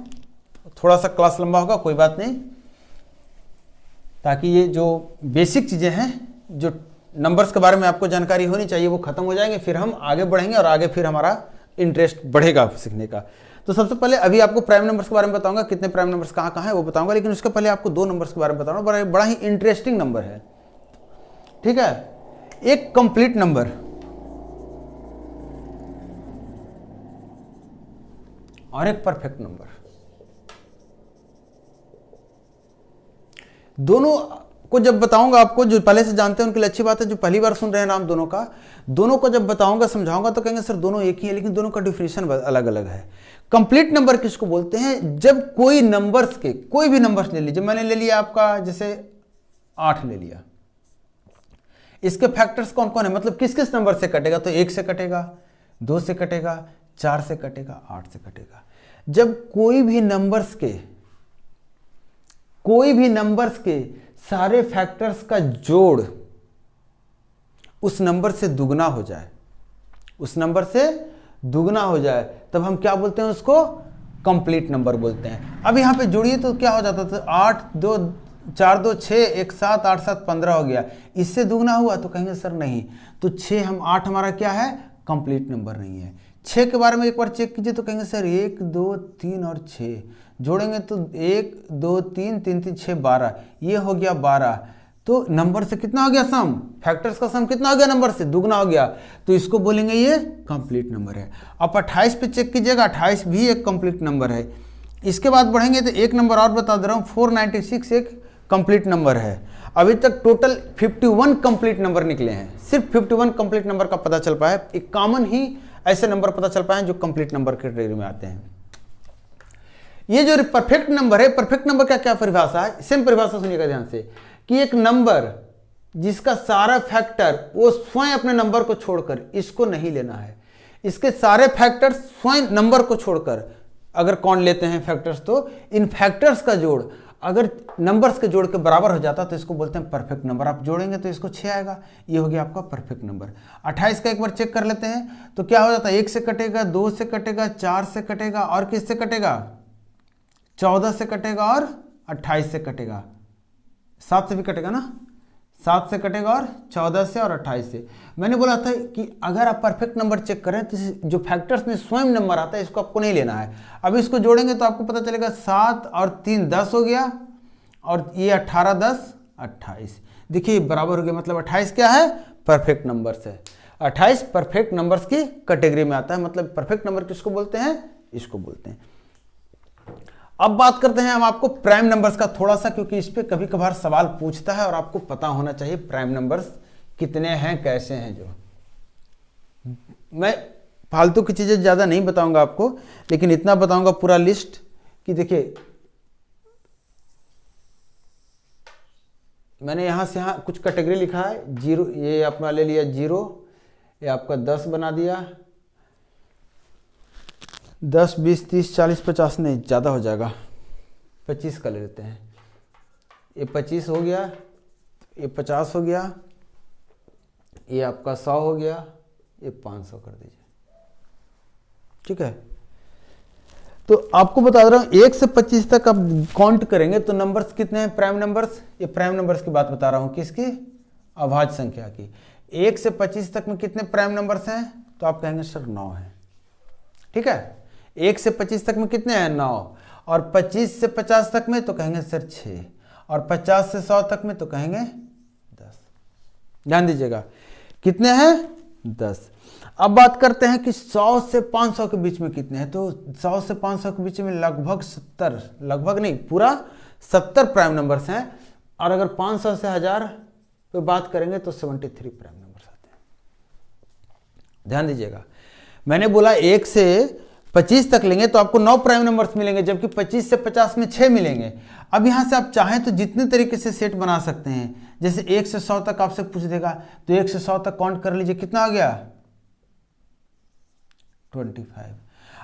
S1: थोड़ा सा क्लास लंबा होगा, कोई बात नहीं, ताकि ये जो बेसिक चीजें हैं, जो नंबर्स के बारे में आपको जानकारी होनी चाहिए, वो खत्म हो जाएंगे। फिर हम आगे बढ़ेंगे और आगे फिर हमारा इंटरेस्ट बढ़ेगा सीखने का। तो सबसे पहले अभी आपको प्राइम नंबर्स के बारे में बताऊंगा, कितने प्राइम नंबर्स कहाँ कहाँ है वो बताऊंगा, लेकिन उसके पहले आपको दो नंबर्स के बारे में बताऊंगा, बड़ा ही इंटरेस्टिंग नंबर है, ठीक है। एक कंप्लीट नंबर और एक परफेक्ट नंबर, दोनों को जब बताऊंगा आपको, जो पहले से जानते हैं उनके लिए अच्छी बात है, जो पहली बार सुन रहे हैं नाम दोनों का, दोनों को जब बताऊंगा समझाऊंगा तो कहेंगे सर दोनों एक ही है, लेकिन दोनों का डिफिनेशन अलग अलग है। कंप्लीट नंबर किसको बोलते हैं? जब कोई नंबर्स के, कोई भी नंबर्स ले लीजिए, मैंने ले लिया आपका जैसे 8 ले लिया, इसके फैक्टर्स कौन कौन है, मतलब किस किस नंबर से कटेगा? तो 1 से कटेगा, 2 से कटेगा, 4 से कटेगा, 8 से कटेगा। जब कोई भी नंबर्स के सारे फैक्टर्स का जोड़ उस नंबर से दुगना हो जाए, तब हम क्या बोलते हैं? उसको कंप्लीट नंबर बोलते हैं। अब यहां पे जोड़िए तो क्या हो जाता था? 8 2 4 2 6 1 7 8 7 15 हो गया, इससे दुगना हुआ? तो कहेंगे सर नहीं, तो 8 हमारा क्या है? कंप्लीट नंबर नहीं है। 6 के बारे में एक बार चेक कीजिए तो कहेंगे सर 1 2 3 और 6 जोड़ेंगे तो 1 2 3 3 3 6 12, ये हो गया 12। तो नंबर से कितना हो गया सम? फैक्टर्स का सम कितना हो गया? नंबर से दुगना हो गया, तो इसको बोलेंगे ये कंप्लीट नंबर है। अब 28 पे चेक कीजिएगा, 28 भी एक कंप्लीट नंबर है। इसके बाद बढ़ेंगे तो एक नंबर और बता दे रहा हूँ, 496 एक कंप्लीट नंबर है। अभी तक टोटल 51 कंप्लीट नंबर निकले हैं, सिर्फ 51 कंप्लीट नंबर का पता चल पाया, एक कॉमन ही ऐसे नंबर पता चल पाए जो कंप्लीट नंबर के कैटेगरी में आते हैं। ये जो परफेक्ट नंबर है, परफेक्ट नंबर का क्या परिभाषा है? सेम परिभाषा सुनिएगा ध्यान से, कि एक नंबर जिसका सारा फैक्टर वो स्वयं अपने नंबर को छोड़कर, इसको नहीं लेना है, इसके सारे फैक्टर्स स्वयं नंबर को छोड़कर अगर कौन लेते हैं फैक्टर्स, तो इन फैक्टर्स का जोड़ अगर नंबर्स के जोड़ के बराबर हो जाता तो इसको बोलते हैं परफेक्ट नंबर। आप जोड़ेंगे तो इसको 6 आएगा, ये हो गया आपका परफेक्ट नंबर। 28 का एक बार चेक कर लेते हैं तो क्या हो जाता है? 1 से कटेगा, 2 से कटेगा, 4 से कटेगा और किससे कटेगा? 14 से कटेगा और 28 से कटेगा, 7 से भी कटेगा ना, 7 से कटेगा और 14 से और 28 से। मैंने बोला था कि अगर आप परफेक्ट नंबर चेक करें तो जो फैक्टर्स में स्वयं नंबर आता है इसको आपको नहीं लेना है। अब इसको जोड़ेंगे तो आपको पता चलेगा 7 और 3 10 हो गया, और ये 18 10 28, देखिए बराबर हो गया, मतलब 28 क्या है? परफेक्ट नंबर्स है। 28 परफेक्ट नंबर्स की कैटेगरी में आता है, मतलब परफेक्ट नंबर किसको बोलते हैं? इसको बोलते हैं। अब बात करते हैं हम आपको प्राइम नंबर्स का थोड़ा सा, क्योंकि इस पे कभी कभार सवाल पूछता है और आपको पता होना चाहिए प्राइम नंबर्स कितने हैं, कैसे हैं। जो मैं फालतू की चीजें ज्यादा नहीं बताऊंगा आपको, लेकिन इतना बताऊंगा पूरा लिस्ट कि देखिए मैंने यहां से यहां कुछ कैटेगरी लिखा है। 0 ये अपना ले लिया 0, ये आपका 10 बना दिया, 10 20 30 40 50 नहीं, ज़्यादा हो जाएगा, 25 का ले लेते हैं। ये 25 हो गया, ये 50 हो गया, ये आपका 100 हो गया, ये 500 कर दीजिए, ठीक है। तो आपको बता रहा हूँ 1 से 25 तक आप काउंट करेंगे तो नंबर्स कितने हैं? प्राइम नंबर्स, ये प्राइम नंबर्स की बात बता रहा हूँ, किसकी? अभाज्य संख्या की। 1 से 25 तक में कितने प्राइम नंबर्स हैं? तो आप कहेंगे सर 9 है, ठीक है। 1 से 25 तक में कितने हैं? 9। और 25 से 50 तक में तो कहेंगे सर 6, और 50 से 100 तक में तो कहेंगे 10। ध्यान दीजिएगा कितने हैं? 10। अब बात करते हैं कि 100 से 500 के बीच में कितने हैं? तो 100 से 500 के बीच में लगभग 70, लगभग नहीं पूरा 70 प्राइम नंबर्स हैं। और अगर 500 से 1000 पे बात करेंगे तो 73 प्राइम नंबर्स आते हैं। ध्यान दीजिएगा, मैंने बोला 1 से 25 तक लेंगे तो आपको 9 प्राइम नंबर्स मिलेंगे, जबकि 25 से 50 में 6 मिलेंगे। अब यहां से आप चाहें तो जितने तरीके से सेट बना सकते हैं, जैसे 1 से 100 तक आपसे पूछ देगा तो 1 से 100 तक काउंट कर लीजिए, कितना हो गया? 25।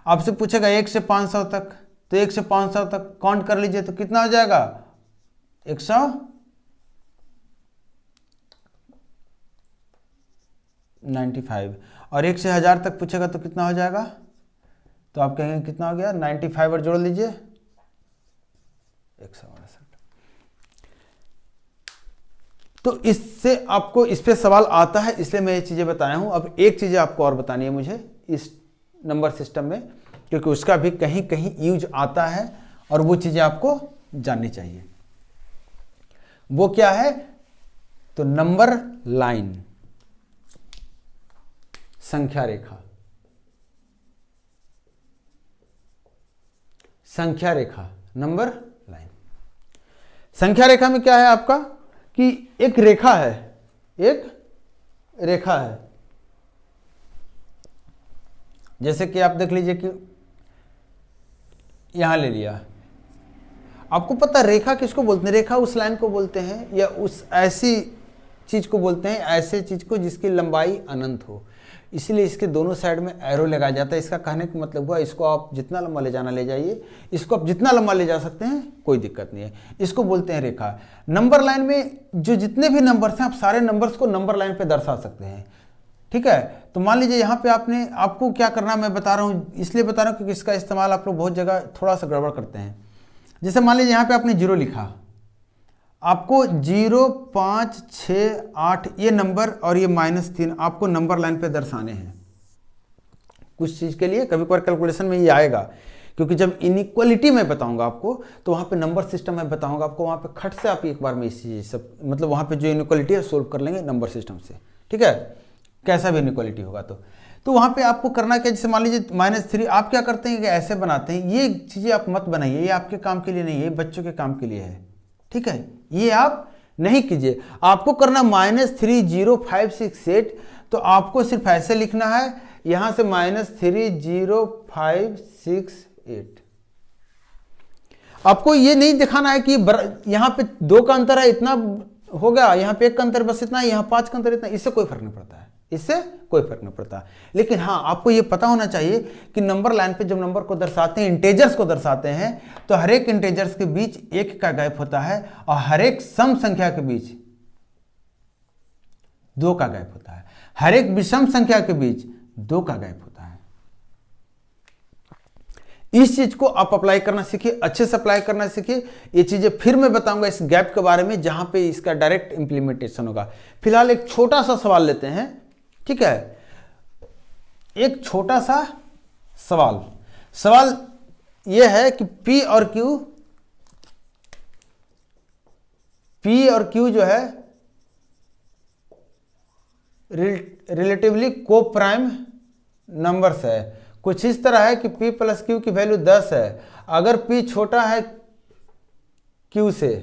S1: आपसे पूछेगा 1 से 500 तक, तो 1 से 500 तक काउंट कर लीजिए तो कितना हो जाएगा? 195। और 1 से 1000 तक पूछेगा तो कितना हो जाएगा? तो आप कहेंगे कितना हो गया? 95 और जोड़ लीजिए 168। तो इससे आपको इस पे सवाल आता है, इसलिए मैं ये चीजें बताया हूं। अब एक चीज आपको और बतानी है मुझे, इस नंबर सिस्टम में, क्योंकि उसका भी कहीं कहीं यूज आता है और वो चीज़ें आपको जाननी चाहिए। वो क्या है? तो नंबर लाइन, संख्या रेखा। संख्या रेखा, नंबर लाइन। संख्या रेखा में क्या है आपका कि एक रेखा है, एक रेखा है। जैसे कि आप देख लीजिए कि यहां ले लिया, आपको पता रेखा किसको बोलते हैं? रेखा उस लाइन को बोलते हैं या उस ऐसी चीज को बोलते हैं, ऐसे चीज को जिसकी लंबाई अनंत हो, इसलिए इसके दोनों साइड में एरो लगाया जाता है। इसका कहने का मतलब हुआ इसको आप जितना लंबा ले जाना ले जाइए, इसको आप जितना लंबा ले जा सकते हैं, कोई दिक्कत नहीं है। इसको बोलते हैं रेखा। नंबर लाइन में जो जितने भी नंबर्स हैं, आप सारे नंबर्स को नंबर लाइन पे दर्शा सकते हैं, ठीक है। तो मान लीजिए यहाँ पे आपको क्या करना मैं बता रहा हूँ, इसलिए बता रहा हूँ क्योंकि इसका इस्तेमाल आप लोग बहुत जगह थोड़ा सा गड़बड़ करते हैं। जैसे मान लीजिए यहाँ पे आपने 0 लिखा, आपको 0, 5, 6, 8 ये नंबर और ये -3 आपको नंबर लाइन पे दर्शाने हैं कुछ चीज़ के लिए। कभी कभार कैलकुलेशन में ये आएगा, क्योंकि जब इनइक्वालिटी मैं बताऊंगा आपको तो वहाँ पे नंबर सिस्टम मैं बताऊंगा आपको, वहाँ पे खट से आप एक बार में इस चीज़ सब मतलब वहाँ पे जो इनइक्वालिटी है सोल्व कर लेंगे नंबर सिस्टम से, ठीक है। कैसा भी इनइक्वालिटी होगा तो वहाँ पे आपको करना क्या, जैसे मान लीजिए -3 आप क्या करते हैं कि ऐसे बनाते हैं। ये चीज़ें आप मत बनाइए, ये आपके काम के लिए नहीं है, ये बच्चों के काम के लिए है, ठीक है। ये आप नहीं कीजिए। आपको करना -3 0 5 6 8, तो आपको सिर्फ ऐसे लिखना है यहां से -3 0 5 6 8। आपको ये नहीं दिखाना है कि यहां पे 2 का अंतर है इतना हो गया, यहां पे 1 का अंतर बस इतना है, यहां 5 का अंतर इतना, इससे कोई फर्क नहीं पड़ता है, इससे कोई फर्क नहीं पड़ता। लेकिन हाँ, आपको ये पता होना चाहिए कि नंबर लाइन पे जब नंबर को दर्शाते हैं, इंटेजर्स को दर्शाते हैं, तो हर एक इंटेजर्स के बीच 1 का गैप होता है और हर एक सम संख्या के बीच 2 का गैप होता है, हर एक विषम संख्या के बीच 2 का गैप होता है। इस चीज को आप अप्लाई करना सीखिए, अच्छे से अप्लाई करना सीखिए। ये चीजें फिर मैं बताऊंगा इस गैप के बारे में, जहां पे इसका डायरेक्ट इंप्लीमेंटेशन होगा। फिलहाल एक छोटा सा सवाल लेते हैं, ठीक है। एक छोटा सा सवाल यह है कि P और Q जो है रिलेटिवली को प्राइम नंबर्स है। कुछ इस तरह है कि P + Q की वैल्यू 10 है। अगर P छोटा है Q से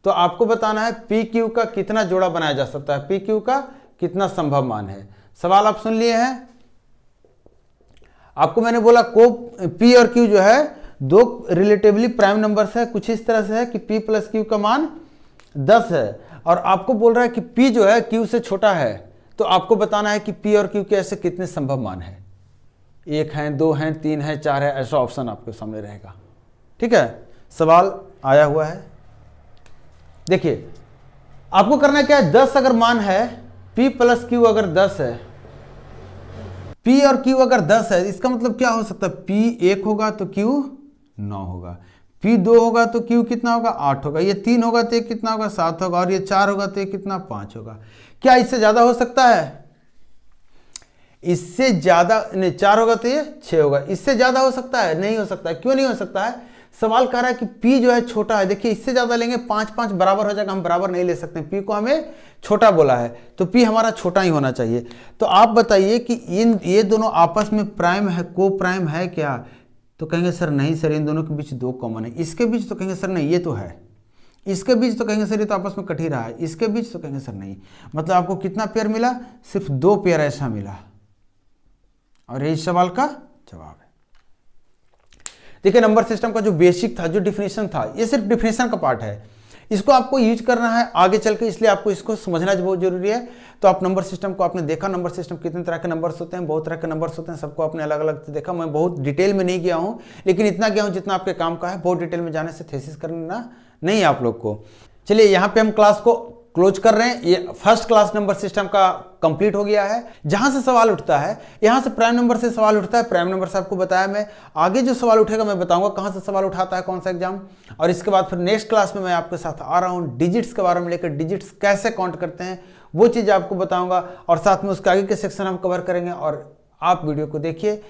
S1: तो आपको बताना है PQ का कितना जोड़ा बनाया जा सकता है, PQ का कितना संभव मान है। सवाल आप सुन लिए हैं। आपको मैंने बोला को P और Q जो है 2 रिलेटिवली प्राइम नंबर्स है। कुछ इस तरह से है कि P + Q का मान 10 है और आपको बोल रहा है कि P जो है Q से छोटा है, तो आपको बताना है कि P और Q के ऐसे कितने संभव मान है। 1 है, 2 है, 3 है, 4 है, ऐसा ऑप्शन आपके सामने रहेगा, ठीक है। सवाल आया हुआ है, देखिए आपको करना क्या है। 10 अगर मान है, P + Q अगर 10 है, P और Q अगर 10 है, इसका मतलब क्या हो सकता है? P 1 होगा तो Q 9 होगा, P 2 होगा तो Q कितना होगा? 8 होगा, ये 3 होगा तो ये कितना होगा? 7 होगा, और ये 4 होगा तो ये कितना? 5 होगा। क्या इससे ज्यादा हो सकता है? इससे ज्यादा नहीं, 4 होगा तो ये 6 होगा। इससे ज्यादा हो सकता है? नहीं हो सकता है। क्यों नहीं हो सकता है? सवाल कह रहा है कि P जो है छोटा है। देखिए इससे ज्यादा लेंगे 5 5 बराबर हो जाएगा, हम बराबर नहीं ले सकते। P को हमें छोटा बोला है तो P हमारा छोटा ही होना चाहिए। तो आप बताइए कि ये दोनों आपस में प्राइम है, को प्राइम है क्या? तो कहेंगे सर नहीं सर, इन दोनों के बीच 2 कॉमन है। इसके बीच तो कहेंगे सर नहीं ये तो है। इसके बीच तो कहेंगे सर ये तो आपस में कट ही रहा है। इसके बीच तो कहेंगे सर नहीं। मतलब आपको कितना पेयर मिला? सिर्फ 2 पेयर ऐसा मिला, और यही सवाल का जवाब है। देखिए नंबर सिस्टम का जो बेसिक था, जो डिफिनेशन था, ये सिर्फ डिफिनेशन का पार्ट है। इसको आपको यूज करना है आगे चल के, इसलिए आपको इसको समझना बहुत जरूरी है। तो आप नंबर सिस्टम को आपने देखा, नंबर सिस्टम कितने तरह के नंबर्स होते हैं, बहुत तरह के नंबर्स होते हैं, सबको आपने अलग अलग देखा। मैं बहुत डिटेल में नहीं गया हूँ, लेकिन इतना गया हूँ जितना आपके काम का है। बहुत डिटेल में जाने से थेसिस करना नहीं आप लोग को। चलिए यहाँ पे हम क्लास को क्लोज कर रहे हैं। ये फर्स्ट क्लास नंबर सिस्टम का कंप्लीट हो गया है। जहां से सवाल उठता है, यहां से प्राइम नंबर से सवाल उठता है। प्राइम नंबर से आपको बताया मैं, आगे जो सवाल उठेगा मैं बताऊंगा कहां से सवाल उठाता है कौन सा एग्जाम। और इसके बाद फिर नेक्स्ट क्लास में मैं आपके साथ आ रहा हूं डिजिट्स के बारे में लेकर, डिजिट्स कैसे काउंट करते हैं वो चीज़ आपको बताऊंगा, और साथ में उसके आगे के सेक्शन हम कवर करेंगे। और आप वीडियो को देखिए,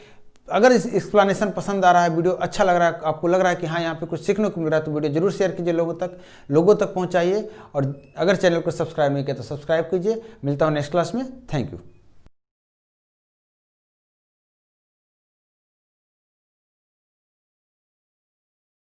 S1: अगर इस एक्सप्लेनेशन पसंद आ रहा है, वीडियो अच्छा लग रहा है, आपको लग रहा है कि हाँ यहाँ पे कुछ सीखने को मिल रहा है, तो वीडियो जरूर शेयर कीजिए, लोगों तक पहुँचाइए। और अगर चैनल को सब्सक्राइब नहीं किया तो सब्सक्राइब कीजिए। मिलता हूँ नेक्स्ट क्लास में। Thank you.